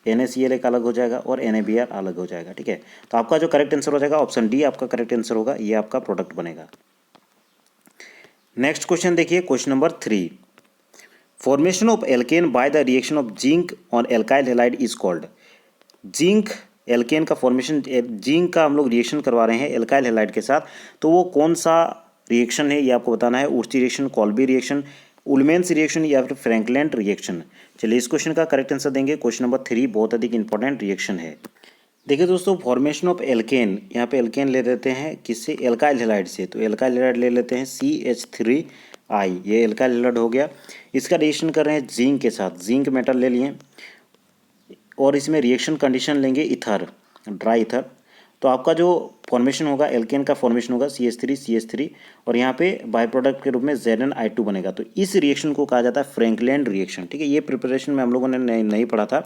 NaCl एक अलग हो जाएगा और NaBr अलग हो जाएगा। ठीक है, तो आपका जो करेक्ट आंसर हो जाएगा ऑप्शन डी आपका करेक्ट आंसर होगा, ये आपका प्रोडक्ट बनेगा। नेक्स्ट क्वेश्चन देखिए, question number 3, formation of alkane by the reaction of zinc on alkyl halide is called. Zinc alkane का फॉर्मेशन, जिंक का हम लोग रिएक्शन करवा रहे हैं एल्काइल हैलाइड के साथ, तो वो कौन सा रिएक्शन है ये आपको बताना है। उर्सी रिएक्शन, कॉल्बी रिएक्शन, उलमेंस रिएक्शन या फिर फ्रैंकलैंड रिएक्शन। चलिए इस क्वेश्चन का करेक्ट आंसर देंगे। क्वेश्चन नंबर 3 बहुत अधिक इंपॉर्टेंट रिएक्शन है। देखिए दोस्तों, फॉर्मेशन ऑफ एल्केन, यहाँ पे एल्केन ले लेते हैं किससे, एल्काइल हैलाइड से, तो एल्काइल हैलाइड ले लेते हैं CH3I, ये एल्काइल हैलाइड हो गया। इसका रिएक्शन कर रहे हैं जिंक के साथ, जिंक मेटल ले लिए, और इसमें रिएक्शन कंडीशन लेंगे ईथर, ड्राई ईथर। तो आपका जो फॉर्मेशन होगा, एल्केन का फॉर्मेशन होगा CH3 और यहाँ पे बाय प्रोडक्ट के रूप में ZnI2 बनेगा। तो इस रिएक्शन को कहा जाता है फ्रैंकलैंड रिएक्शन। ठीक है, ये प्रिपरेशन में हम लोगों ने नहीं पढ़ा था,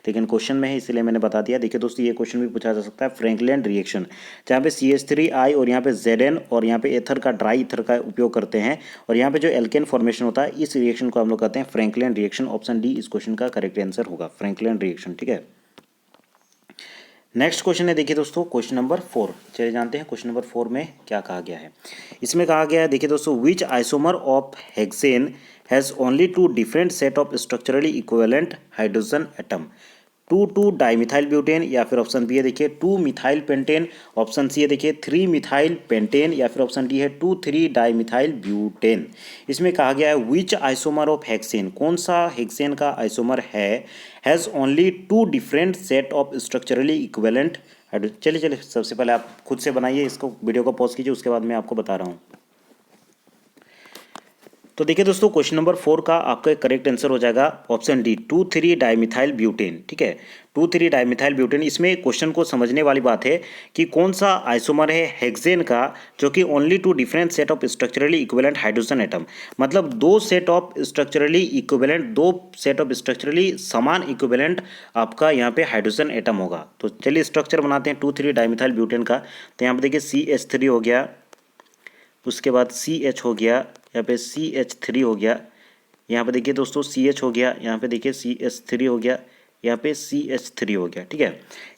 लेकिन क्वेश्चन में है इसलिए मैंने बता दिया। देखिए दोस्तों, ये क्वेश्चन भी पूछा जा सकता है, फ्रैंकलैंड रिएक्शन, जहाँ पे CH3I और यहाँ पे Zn और यहाँ पे एथर का, ड्राई ईथर का उपयोग करते हैं, और यहाँ पे जो एल्केन फॉर्मेशन होता है, इस रिएक्शन को हम लोग कहते हैं फ्रैंकलैंड रिएक्शन। ऑप्शन डी इस क्वेश्चन का करेक्ट आंसर होगा, फ्रैंकलैंड रिएक्शन। ठीक है, नेक्स्ट क्वेश्चन है, देखिए दोस्तों, क्वेश्चन नंबर 4। चलिए जानते हैं क्वेश्चन नंबर 4 में क्या कहा गया है। इसमें कहा गया है, देखिए दोस्तों, which isomer of hexane has only 2 different set of structurally equivalent hydrogen atom. 2 dimethyl butane, या फिर ऑप्शन बी है देखिए 2 मिथाइल पेंटेन, ऑप्शन सी है देखिए 3 मिथाइल पेंटेन, या फिर ऑप्शन डी है 2 डाइमिथाइल ब्यूटेन। इसमें कहा गया है विच आइसोमर ऑफ हेक्सेन, कौन सा हेक्सेन का आइसोमर है, has only 2 different set of structurally equivalent hydrogen. चलिए सबसे पहले आप खुद से बनाइए इसको, वीडियो को पॉज कीजिए, उसके बाद मैं आपको बता रहा हूँ। तो देखिए दोस्तों, क्वेश्चन नंबर 4 का आपका करेक्ट आंसर हो जाएगा ऑप्शन डी 2 डाइमिथाइल ब्यूटेन। ठीक है, 2 डाइमिथाइल ब्यूटेन। इसमें क्वेश्चन को समझने वाली बात है कि कौन सा आइसोमर है हेक्सेन का, जो कि only 2 different set of structurally equivalent hydrogen atom, मतलब 2 set of structurally equivalent, 2 set of structurally समान इक्विवेलेंट आपका यहाँ पे हाइड्रोजन एटम होगा। तो चलिए स्ट्रक्चर बनाते हैं 2 डाइमिथाइल ब्यूटेन का। तो यहाँ पे देखिए CH3 हो गया, उसके बाद CH हो गया, यहाँ पे CH3 हो गया, यहाँ पे देखिए दोस्तों CH हो गया, यहाँ पे देखिए CH3 हो गया, यहाँ पे CH3 हो गया। ठीक है,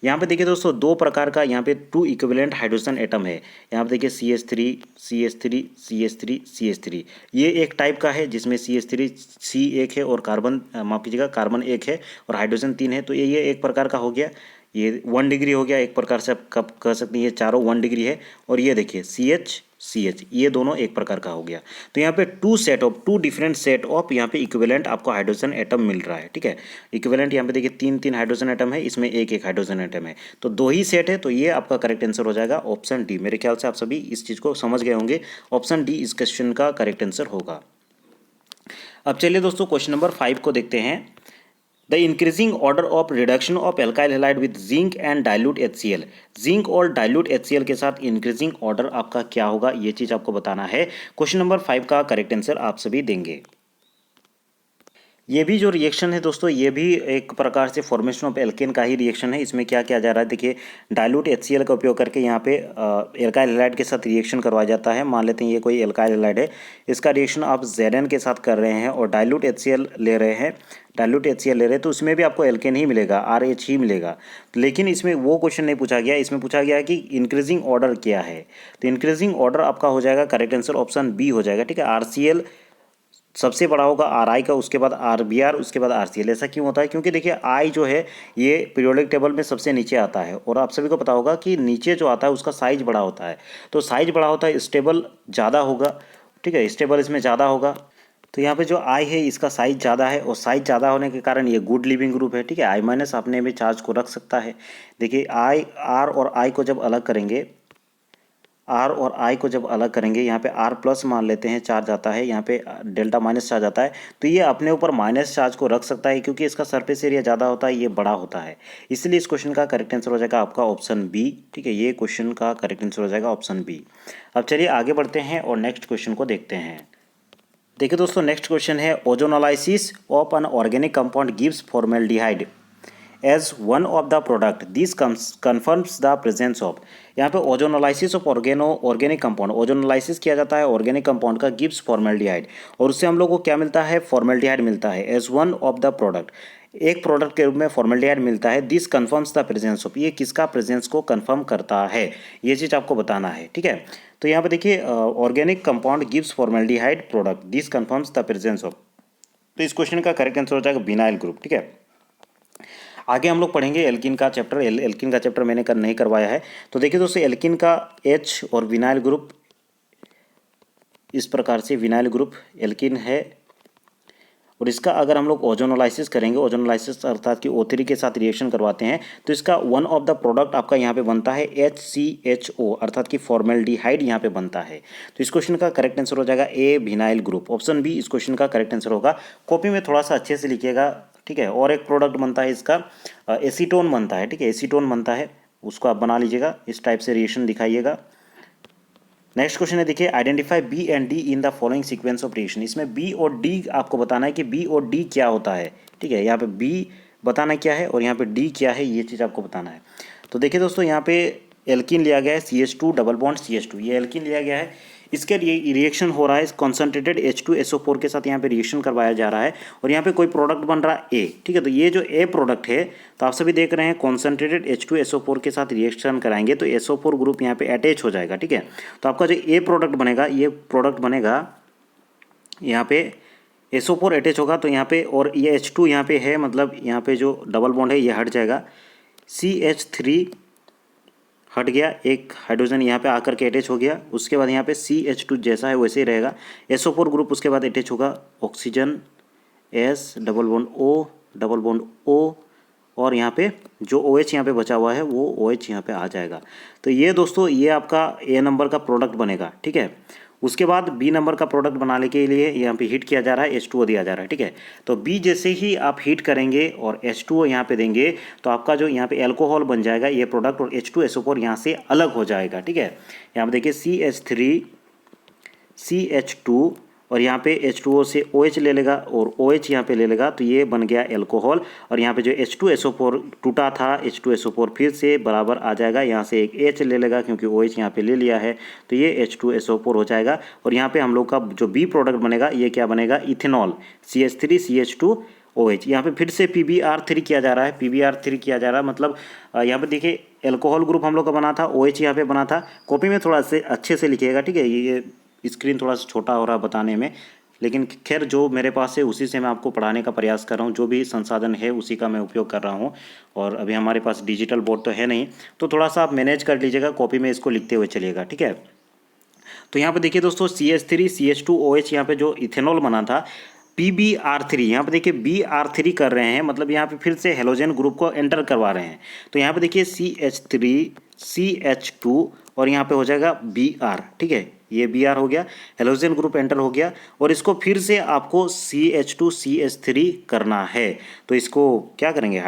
यहाँ पे देखिए दोस्तों 2 प्रकार का यहाँ पे 2 इक्विवेलेंट हाइड्रोजन एटम है। यहाँ पे देखिए CH3 CH3 CH3 CH3, ये एक टाइप का है जिसमें CH3 C एक है और कार्बन, माफ कीजिएगा, कार्बन 1 है और हाइड्रोजन 3 है। तो ये एक प्रकार का हो गया, ये 1 डिग्री हो गया, एक प्रकार से आप कब कह सकते हैं ये चारों 1 डिग्री है। और ये देखिए CH CH, ये दोनों एक प्रकार का हो गया। तो यहाँ पे टू डिफरेंट सेट ऑफ यहाँ पे इक्विवेलेंट आपको हाइड्रोजन एटम मिल रहा है, ठीक है। इक्विवेलेंट यहाँ पे देखिए तीन तीन हाइड्रोजन एटम है, इसमें एक एक हाइड्रोजन एटम है, तो दो ही सेट है, तो ये आपका करेक्ट आंसर हो जाएगा ऑप्शन डी। मेरे ख्याल से आप सभी इस चीज़ को समझ गए होंगे, ऑप्शन डी इस क्वेश्चन का करेक्ट आंसर होगा। अब चलिए दोस्तों क्वेश्चन नंबर 5 को देखते हैं। The increasing order of reduction of alkyl halide with zinc and dilute HCl, zinc और डाइल्यूट HCl के साथ इंक्रीजिंग ऑर्डर आपका क्या होगा, ये चीज आपको बताना है। क्वेश्चन नंबर 5 का करेक्ट आंसर आप सभी देंगे। ये भी जो रिएक्शन है दोस्तों, ये भी एक प्रकार से फॉर्मेशन ऑफ एल्केन का ही रिएक्शन है। इसमें क्या किया जा रहा है, देखिए डाइल्यूट HCl का उपयोग करके यहाँ पे एल्काइल हैलाइड के साथ रिएक्शन करवाया जाता है। मान लेते हैं ये कोई एल्काइल हैलाइड है, इसका रिएक्शन आप Zn के साथ कर रहे हैं और डाइल्यूट HCl ले रहे हैं, तो उसमें भी आपको एल्केन ही मिलेगा, RH ही मिलेगा। लेकिन इसमें वो क्वेश्चन नहीं पूछा गया, इसमें पूछा गया कि इंक्रीजिंग ऑर्डर क्या है। तो इंक्रीजिंग ऑर्डर आपका हो जाएगा, करेक्ट आंसर ऑप्शन बी हो जाएगा, ठीक है। RCl सबसे बड़ा होगा RI का, उसके बाद RBr, उसके बाद RCl। ऐसा क्यों होता है, क्योंकि देखिए I जो है ये पीरियोडिक टेबल में सबसे नीचे आता है, और आप सभी को पता होगा कि नीचे जो आता है उसका साइज बड़ा होता है, तो साइज बड़ा होता है, स्टेबल ज़्यादा होगा, ठीक है, स्टेबल इसमें ज़्यादा होगा। तो यहाँ पे जो I है इसका साइज ज़्यादा है, और साइज ज़्यादा होने के कारण ये गुड लिविंग ग्रुप है, ठीक है। I- अपने में चार्ज को रख सकता है। देखिए R और I को जब अलग करेंगे, R और I को जब अलग करेंगे, यहाँ पे R प्लस मान लेते हैं चार्ज आता है, यहाँ पे डेल्टा माइनस चार्ज आता है, तो ये अपने ऊपर माइनस चार्ज को रख सकता है, क्योंकि इसका सरफेस एरिया ज़्यादा होता है, ये बड़ा होता है। इसलिए इस क्वेश्चन का करेक्ट आंसर हो जाएगा आपका ऑप्शन बी, ठीक है। ये क्वेश्चन का करेक्ट आंसर हो जाएगा ऑप्शन बी। अब चलिए आगे बढ़ते हैं और नेक्स्ट क्वेश्चन को देखते हैं। देखिए दोस्तों नेक्स्ट क्वेश्चन है, ozonolysis of an organic compound gives formaldehyde as one of the product, this confirms the presence of. यहाँ पे ozonolysis of organic compound, ozonolysis किया जाता है ऑर्गेनिक कंपाउंड का, गिव्स फॉर्मेल्डिहाइड, और उससे हम लोग को क्या मिलता है, फॉर्मेल्डिहाइड मिलता है as one of the product, एक प्रोडक्ट के रूप में फॉर्मेल्डिहाइड मिलता है। This confirms the presence of, ये किसका प्रेजेंस को कन्फर्म करता है, ये चीज़ आपको बताना है, ठीक है। तो यहाँ पे देखिए organic compound gives formaldehyde product, this confirms the presence of, तो इस क्वेश्चन का करेक्ट आंसर हो जाएगा विनाइल ग्रुप, ठीक है। आगे हम लोग पढ़ेंगे एल्किन का चैप्टर, एल्किन का चैप्टर मैंने नहीं करवाया है। तो देखिए दोस्तों एल्किन का H और विनाइल ग्रुप इस प्रकार से, विनाइल ग्रुप एल्किन है, और इसका अगर हम लोग ओजोनोलाइसिस करेंगे, ओजोनोलाइसिस अर्थात कि O3 के साथ रिएक्शन करवाते हैं, तो इसका वन ऑफ द प्रोडक्ट आपका यहाँ पे बनता है HCHO, अर्थात कि फॉर्मेल्डिहाइड यहाँ पे बनता है। तो इस क्वेश्चन का करेक्ट आंसर हो जाएगा ए विनाइल ग्रुप, ऑप्शन बी इस क्वेश्चन का करेक्ट आंसर होगा। कॉपी में थोड़ा सा अच्छे से लिखिएगा, ठीक है। और एक प्रोडक्ट बनता है इसका एसीटोन बनता है, ठीक है, एसीटोन बनता है, उसको आप बना लीजिएगा, इस टाइप से रिएक्शन दिखाइएगा। नेक्स्ट क्वेश्चन है, देखिए identify B and D in the following sequence of reaction. इसमें बी और डी आपको बताना है कि बी और डी क्या होता है, ठीक है। यहाँ पे बी बताना क्या है और यहाँ पे डी क्या है, ये चीज़ आपको बताना है। तो देखिए दोस्तों यहाँ पे एल्किन लिया गया है CH2 डबल बॉन्ड CH2, ये एल्किन लिया गया है, इसके रिएक्शन हो रहा है कॉन्सेंट्रेटेड H2SO4 के साथ, यहाँ पे रिएक्शन करवाया जा रहा है, और यहाँ पे कोई प्रोडक्ट बन रहा है ए, ठीक है। तो ये जो ए प्रोडक्ट है, तो आप सभी देख रहे हैं कॉन्सेंट्रेटेड H2SO4 के साथ रिएक्शन कराएंगे तो SO4 ग्रुप यहाँ पे अटैच हो जाएगा, ठीक है। तो आपका जो ए प्रोडक्ट बनेगा, ये प्रोडक्ट बनेगा, यहाँ पे SO4 अटैच होगा, तो यहाँ पे और ये H2 यहाँ पे है, मतलब यहाँ पे जो डबल बॉन्ड है ये हट जाएगा, CH3 हट गया, एक हाइड्रोजन यहाँ पे आकर के अटैच हो गया, उसके बाद यहाँ पे CH2 जैसा है वैसे ही रहेगा, SO4 ग्रुप उसके बाद अटैच होगा, oxygen S double bond O double bond O, और यहाँ पे जो OH यहाँ पे बचा हुआ है वो OH यहाँ पे आ जाएगा। तो ये दोस्तों ये आपका A नंबर का प्रोडक्ट बनेगा, ठीक है। उसके बाद बी नंबर का प्रोडक्ट बनाने के लिए यहाँ पे हीट किया जा रहा है, H2O दिया जा रहा है, ठीक है। तो बी जैसे ही आप हीट करेंगे और H2O यहाँ पे देंगे, तो आपका जो यहाँ पे एल्कोहल बन जाएगा ये प्रोडक्ट, और H2SO4 यहाँ से अलग हो जाएगा, ठीक है। यहाँ पे देखिए CH3 CH2 और यहाँ पे H2O से OH ले लेगा और OH यहाँ पे ले लेगा, तो ये बन गया एल्कोहल, और यहाँ पे जो H2SO4 टूटा था, H2SO4 फिर से बराबर आ जाएगा, यहाँ से एक H ले लेगा क्योंकि OH यहाँ पे ले लिया है, तो ये H2SO4 हो जाएगा। और यहाँ पे हम लोग का जो बी प्रोडक्ट बनेगा ये क्या बनेगा, इथेनॉल, CH3 CH2 OH। यहाँ पे फिर से PbR3 किया जा रहा है, PbR3 किया जा रहा है, मतलब यहाँ पे देखिए एल्कोहल ग्रुप हम लोग का बना था, OH यहाँ पे बना था। कॉपी में थोड़ा से अच्छे से लिखिएगा, ठीक है। ये स्क्रीन थोड़ा सा छोटा हो रहा है बताने में, लेकिन खैर जो मेरे पास है उसी से मैं आपको पढ़ाने का प्रयास कर रहा हूँ, जो भी संसाधन है उसी का मैं उपयोग कर रहा हूँ। और अभी हमारे पास डिजिटल बोर्ड तो है नहीं, तो थोड़ा सा आप मैनेज कर लीजिएगा, कॉपी में इसको लिखते हुए चलिएगा, ठीक है। तो यहाँ पे देखिए दोस्तों CH3 CH2OH यहाँ पे जो इथेनॉल बना था PbR3, यहाँ पे देखिए Br3 कर रहे हैं, मतलब यहाँ पे फिर से हेलोजन ग्रुप को एंटर करवा रहे हैं। तो यहाँ पे देखिए CH3 CH2 और यहाँ पे हो जाएगा Br, ठीक है, ये Br हो गया, हेलोजन ग्रुप एंटर हो गया और इसको फिर से आपको CH2 CH3 करना है। तो इसको क्या करेंगे,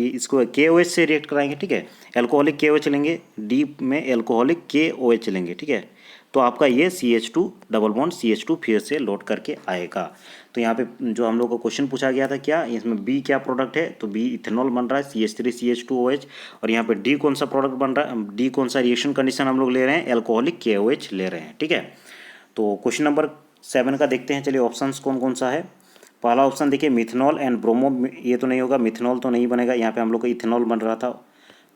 इसको KOH से रिएक्ट कराएंगे, ठीक है, एल्कोहलिक KOH लेंगे, डी में एल्कोहलिक KOH लेंगे, ठीक है। तो आपका ये CH2 डबल बॉन्ड CH2 फिर से लोड करके आएगा। तो यहाँ पे जो हम लोग को क्वेश्चन पूछा गया था क्या, इसमें B क्या प्रोडक्ट है, तो B इथेनॉल बन रहा है CH3 CH2OH, और यहाँ पे D कौन सा प्रोडक्ट बन रहा है, D कौन सा रिएक्शन कंडीशन हम लोग ले रहे हैं, एल्कोहलिक KOH ले रहे हैं, ठीक है। तो क्वेश्चन नंबर 7 का देखते हैं, चलिए ऑप्शंस कौन कौन सा है। पहला ऑप्शन देखिए मिथेनॉल एंड ब्रोमो, ये तो नहीं होगा, मिथेनॉल तो नहीं बनेगा, यहाँ पे हम लोग को इथेनॉल बन रहा था।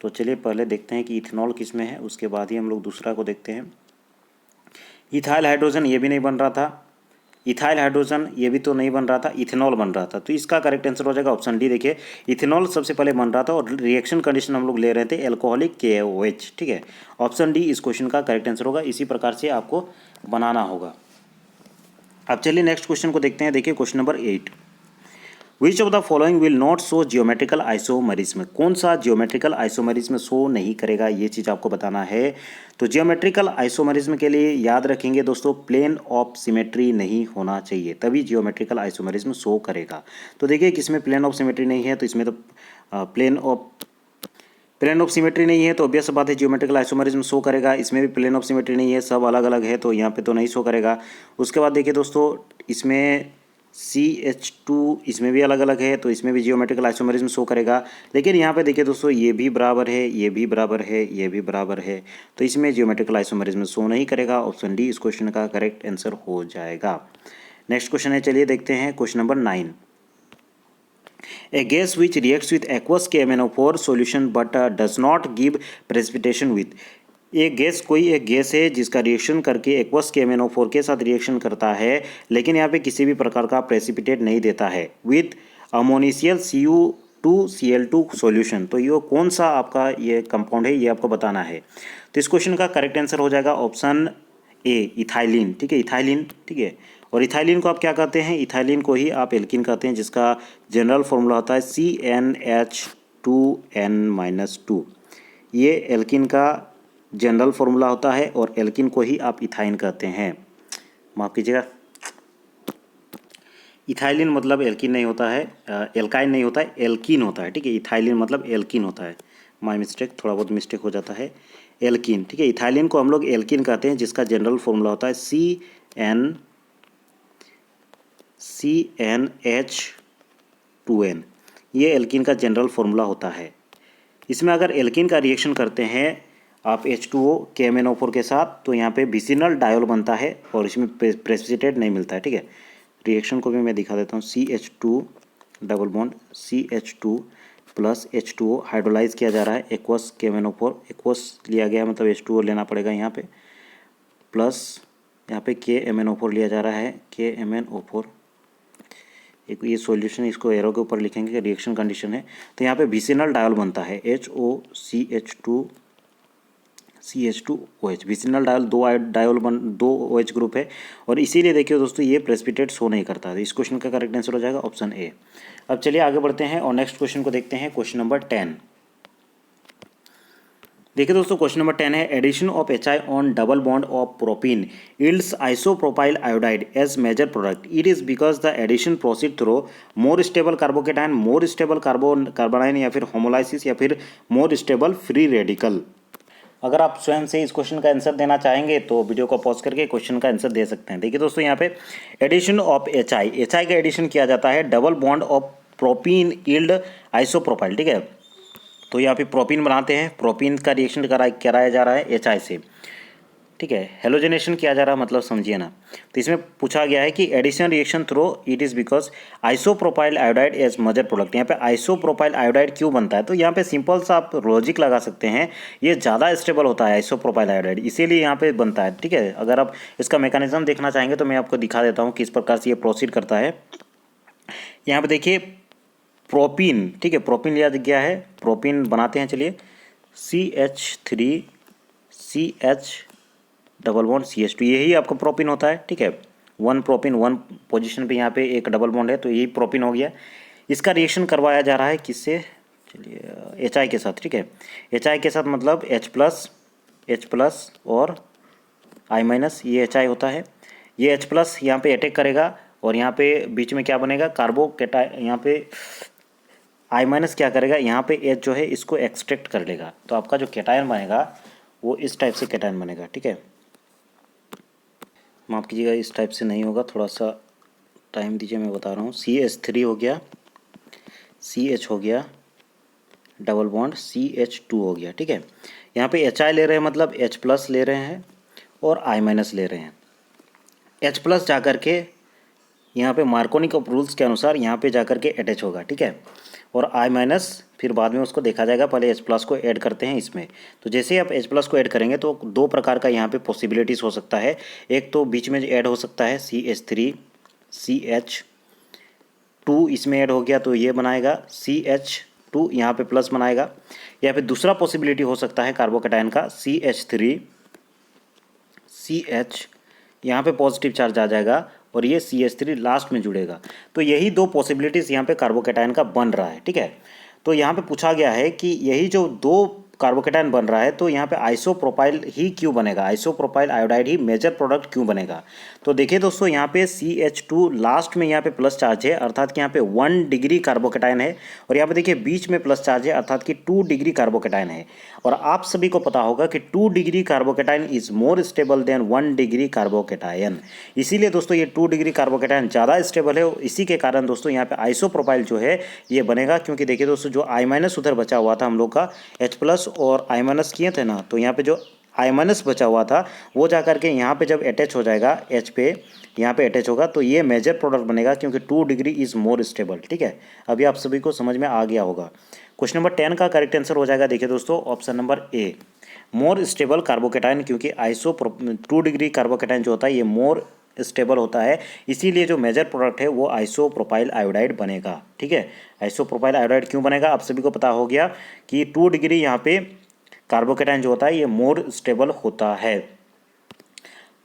तो चलिए पहले देखते हैं कि इथेनॉल किस में है, उसके बाद ही हम लोग दूसरा को देखते हैं। इथाइल हाइड्रोजन, ये भी नहीं बन रहा था, इथाइल हाइड्रोजन ये भी तो नहीं बन रहा था, इथेनॉल बन रहा था। तो इसका करेक्ट आंसर हो जाएगा ऑप्शन डी। देखिए इथेनॉल सबसे पहले बन रहा था और रिएक्शन कंडीशन हम लोग ले रहे थे एल्कोहलिक KOH, ठीक है। ऑप्शन डी इस क्वेश्चन का करेक्ट आंसर होगा। इसी प्रकार से आपको बनाना होगा। अब चलिए नेक्स्ट क्वेश्चन को देखते हैं। देखिए question number 8, which of the following will not show geometrical isomerism, कौन सा जियोमेट्रिकल आइसोमरिज्म शो नहीं करेगा, ये चीज़ आपको बताना है। तो जियोमेट्रिकल आइसोमरिज्म के लिए याद रखेंगे दोस्तों, प्लेन ऑफ सिमेट्री नहीं होना चाहिए, तभी जियोमेट्रिकल आइसोमरिज्म शो करेगा। तो देखिए किसमें प्लेन ऑफ सिमेट्री नहीं है, तो इसमें तो प्लेन ऑफ सिमेट्री नहीं है, तो ऑब्वियस बात है जियोमेट्रिकल आइसोमरिज्म शो करेगा। इसमें भी प्लेन ऑफ सिमेट्री नहीं है, सब अलग अलग है, तो यहाँ पे तो नहीं शो करेगा। उसके बाद देखिए दोस्तों इसमें CH2 इसमें भी अलग अलग है, तो इसमें भी जियोमेट्रिकल आइसोमरिज्म शो करेगा। लेकिन यहाँ पे देखिए दोस्तों ये भी बराबर है, ये भी बराबर है, ये भी बराबर है, तो इसमें जियोमेट्रिकल आइसोमरिज्म शो नहीं करेगा। ऑप्शन डी इस क्वेश्चन का करेक्ट आंसर हो जाएगा। नेक्स्ट क्वेश्चन है, चलिए देखते हैं question number 9, A gas which reacts with aqueous KMnO4 solution but does not give precipitation with, एक गैस कोई एक गैस है जिसका रिएक्शन करके एक्वस KMnO4 के साथ रिएक्शन करता है, लेकिन यहाँ पे किसी भी प्रकार का प्रेसिपिटेट नहीं देता है, विथ अमोनिशियल Cu2Cl2 सॉल्यूशन। तो ये कौन सा आपका ये कंपाउंड है, ये आपको बताना है। तो इस क्वेश्चन का करेक्ट आंसर हो जाएगा ऑप्शन ए, इथाइलिन, ठीक है, इथाइलिन, ठीक है। और इथाइलिन को आप क्या कहते हैं, इथाइलिन को ही आप एल्किन कहते हैं, जिसका जनरल फॉर्मूला होता है CnH2n-2। ये एल्किन का जनरल फॉर्मूला होता है और एल्किन को ही आप इथाइन कहते हैं, माफ़ कीजिएगा, इथाइलिन मतलब एल्किन नहीं होता है, एल्काइन नहीं होता है, एल्किन होता है, ठीक है। इथाइलिन मतलब एल्किन होता है, माय मिस्टेक, थोड़ा बहुत मिस्टेक हो जाता है, एल्किन, ठीक है। इथाइलिन को हम लोग एल्किन कहते हैं, जिसका जनरल फॉर्मूला होता है CnH2n, ये एल्किन का जनरल फॉर्मूला होता है। इसमें अगर एल्किन का रिएक्शन करते हैं आप H2O KMnO4 के साथ, तो यहाँ पे विसिनल डायोल बनता है और इसमें प्रेसिपिटेट नहीं मिलता है, ठीक है। रिएक्शन को भी मैं दिखा देता हूँ, CH2 double bond CH2 plus H2O hydrolyse किया जा रहा है एक्वस KMnO4, एक्वस लिया गया है मतलब H2O लेना पड़ेगा यहाँ पे, प्लस यहाँ पे KMnO4 लिया जा रहा है, KMnO4 एक ये सॉल्यूशन, इसको एरो के ऊपर लिखेंगे कि रिएक्शन कंडीशन है। तो यहाँ पे विसिनल डायोल बनता है HOCH2CH2OH, विसिनल डायोल दो OH ग्रुप है, और इसीलिए देखिए दोस्तों ये प्रेसिपिटेट शो नहीं करता है। इस क्वेश्चन का करेक्ट आंसर हो जाएगा ऑप्शन ए। अब चलिए आगे बढ़ते हैं और नेक्स्ट क्वेश्चन को देखते हैं, क्वेश्चन नंबर 10। देखिए दोस्तों क्वेश्चन नंबर 10 है, addition of HI on double bond of propene yields isopropyl iodide as major product, it is because the addition proceed through more stable carbocation, more stable carbanion, या फिर homolysis, या फिर more stable free radical. अगर आप स्वयं से इस question का आंसर देना चाहेंगे तो वीडियो को पॉज करके क्वेश्चन का आंसर दे सकते हैं। देखिए दोस्तों यहाँ पे एडिशन ऑफ HI का एडिशन किया जाता है double bond of propene yield isopropyl, ठीक है। तो यहाँ पे प्रोपीन बनाते हैं, प्रोपीन का रिएक्शन कराया जा रहा है HI से, ठीक है, हेलोजनेशन किया जा रहा है, मतलब समझिए ना। तो इसमें पूछा गया है कि addition reaction through it is because isopropyl iodide as major product. यहाँ पे आइसोप्रोपाइल आयोडाइड क्यों बनता है, तो यहाँ पे सिंपल सा आप लॉजिक लगा सकते हैं, ये ज़्यादा स्टेबल होता है आइसोप्रोपाइल आयोडाइड, इसीलिए यहाँ पे बनता है, ठीक है। अगर आप इसका मैकेनिज्म देखना चाहेंगे तो मैं आपको दिखा देता हूँ किस प्रकार से ये प्रोसीड करता है। यहाँ पे देखिए प्रोपीन, ठीक है, प्रोपीन लिया गया है, प्रोपीन बनाते हैं, चलिए CH3CH डबल बॉन्ड CH2, यही आपका प्रोपिन होता है। ठीक है, 1 प्रोपिन 1 पोजीशन पे यहाँ पे एक डबल बॉन्ड है, तो यही प्रोपिन हो गया। इसका रिएक्शन करवाया जा रहा है किससे, चलिए HI के साथ। ठीक है, HI के साथ मतलब H प्लस और I-, ये HI होता है। ये H+ यहाँ पे अटैक करेगा और यहाँ पे बीच में क्या बनेगा, कार्बोकेटाइन। यहाँ पे I- क्या करेगा, यहाँ पे H जो है इसको एक्सट्रैक्ट कर लेगा, तो आपका जो कैटायन बनेगा वो इस टाइप से कैटायन बनेगा। ठीक है, माफ़ कीजिएगा, इस टाइप से नहीं होगा, थोड़ा सा टाइम दीजिए, मैं बता रहा हूँ। CH3 हो गया, CH हो गया, डबल बॉन्ड CH2 हो गया। ठीक है, यहाँ पे HI ले रहे हैं मतलब H+ ले रहे हैं और I- ले रहे हैं। H+ जा कर के यहाँ पे मार्कोनी ऑफ रूल्स के अनुसार यहाँ पे जा कर के अटैच होगा। ठीक है, और I- फिर बाद में उसको देखा जाएगा, पहले H+ को ऐड करते हैं इसमें। तो जैसे ही आप H+ को ऐड करेंगे तो 2 प्रकार का यहाँ पे पॉसिबिलिटीज़ हो सकता है। एक तो बीच में ऐड हो सकता है CH3 CH2, इसमें ऐड हो गया तो ये बनाएगा CH2, यहाँ पे प्लस बनाएगा। या फिर दूसरा पॉसिबिलिटी हो सकता है कार्बोकेटाइन का CH3 CH, यहाँ पे पॉजिटिव चार्ज आ जाएगा और ये CH3 लास्ट में जुड़ेगा। तो यही 2 पॉसिबिलिटीज़ यहाँ पे कार्बोकेटाइन का बन रहा है। ठीक है, तो यहाँ पे पूछा गया है कि यही जो 2 कार्बोकेटाइन बन रहा है तो यहाँ पे आइसोप्रोपाइल ही क्यों बनेगा, आइसोप्रोपाइल आयोडाइड ही मेजर प्रोडक्ट क्यों बनेगा। तो देखिए दोस्तों, यहाँ पे CH2 लास्ट में यहाँ पे प्लस चार्ज है, अर्थात कि यहाँ पे 1 डिग्री कार्बोकेटाइन है, और यहाँ पे देखिए बीच में प्लस चार्ज है, अर्थात कि 2 डिग्री कार्बोकेटाइन है। और आप सभी को पता होगा कि 2 degree carbocation is more stable then 1 degree carbocation. इसीलिए दोस्तों ये 2 डिग्री कार्बोकेटाइन ज़्यादा स्टेबल है, इसी के कारण दोस्तों यहाँ पे आइसोप्रोपाइल जो है ये बनेगा। क्योंकि देखिए दोस्तों, जो I- उधर बचा हुआ था हम लोग का, H+ और I- किए थे ना, तो यहाँ पे जो I- बचा हुआ था वो जा करके यहाँ पे जब अटैच हो जाएगा H पे, यहाँ पे अटैच होगा तो ये मेजर प्रोडक्ट बनेगा, क्योंकि 2 डिग्री इज मोर स्टेबल। ठीक है, अभी आप सभी को समझ में आ गया होगा। क्वेश्चन नंबर 10 का करेक्ट आंसर हो जाएगा, देखिए दोस्तों, option number A, more stable carbocation. क्योंकि 2 डिग्री कार्बोकेटाइन जो होता है ये मोर स्टेबल होता है, इसीलिए जो मेजर प्रोडक्ट है वो आइसोप्रोपाइल आयोडाइड बनेगा। ठीक है, आइसोप्रोपाइल आयोडाइड क्यों बनेगा, आप सभी को पता हो गया कि 2 डिग्री यहाँ पे कार्बोकेटाइन जो होता है ये मोर स्टेबल होता है।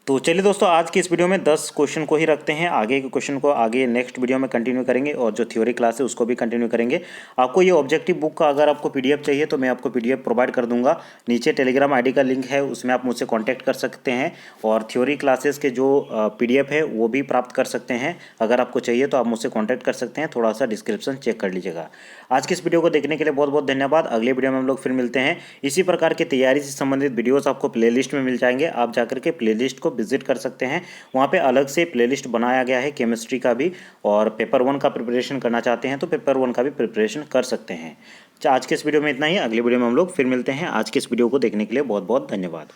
तो चलिए दोस्तों, आज की इस वीडियो में 10 क्वेश्चन को ही रखते हैं, आगे के क्वेश्चन को आगे नेक्स्ट वीडियो में कंटिन्यू करेंगे, और जो थ्योरी क्लास है उसको भी कंटिन्यू करेंगे। आपको ये ऑब्जेक्टिव बुक का अगर आपको PDF चाहिए तो मैं आपको PDF प्रोवाइड कर दूंगा। नीचे टेलीग्राम ID का लिंक है, उसमें आप मुझसे कॉन्टैक्ट कर सकते हैं, और थ्योरी क्लासेस के जो PDF है वो भी प्राप्त कर सकते हैं। अगर आपको चाहिए तो आप मुझसे कॉन्टैक्ट कर सकते हैं, थोड़ा सा डिस्क्रिप्शन चेक कर लीजिएगा। आज की इस वीडियो को देखने के लिए बहुत बहुत धन्यवाद। अगले वीडियो में हम लोग फिर मिलते हैं। इसी प्रकार की तैयारी से संबंधित वीडियोस आपको प्लेलिस्ट में मिल जाएंगे, आप जाकर के प्लेलिस्ट को विजिट कर सकते हैं। वहाँ पे अलग से प्लेलिस्ट बनाया गया है केमिस्ट्री का भी, और पेपर 1 का प्रिपरेशन करना चाहते हैं तो पेपर 1 का भी प्रिपरेशन कर सकते हैं। आज के इस वीडियो में इतना ही, अगले वीडियो में हम लोग फिर मिलते हैं। आज के इस वीडियो को देखने के लिए बहुत बहुत धन्यवाद।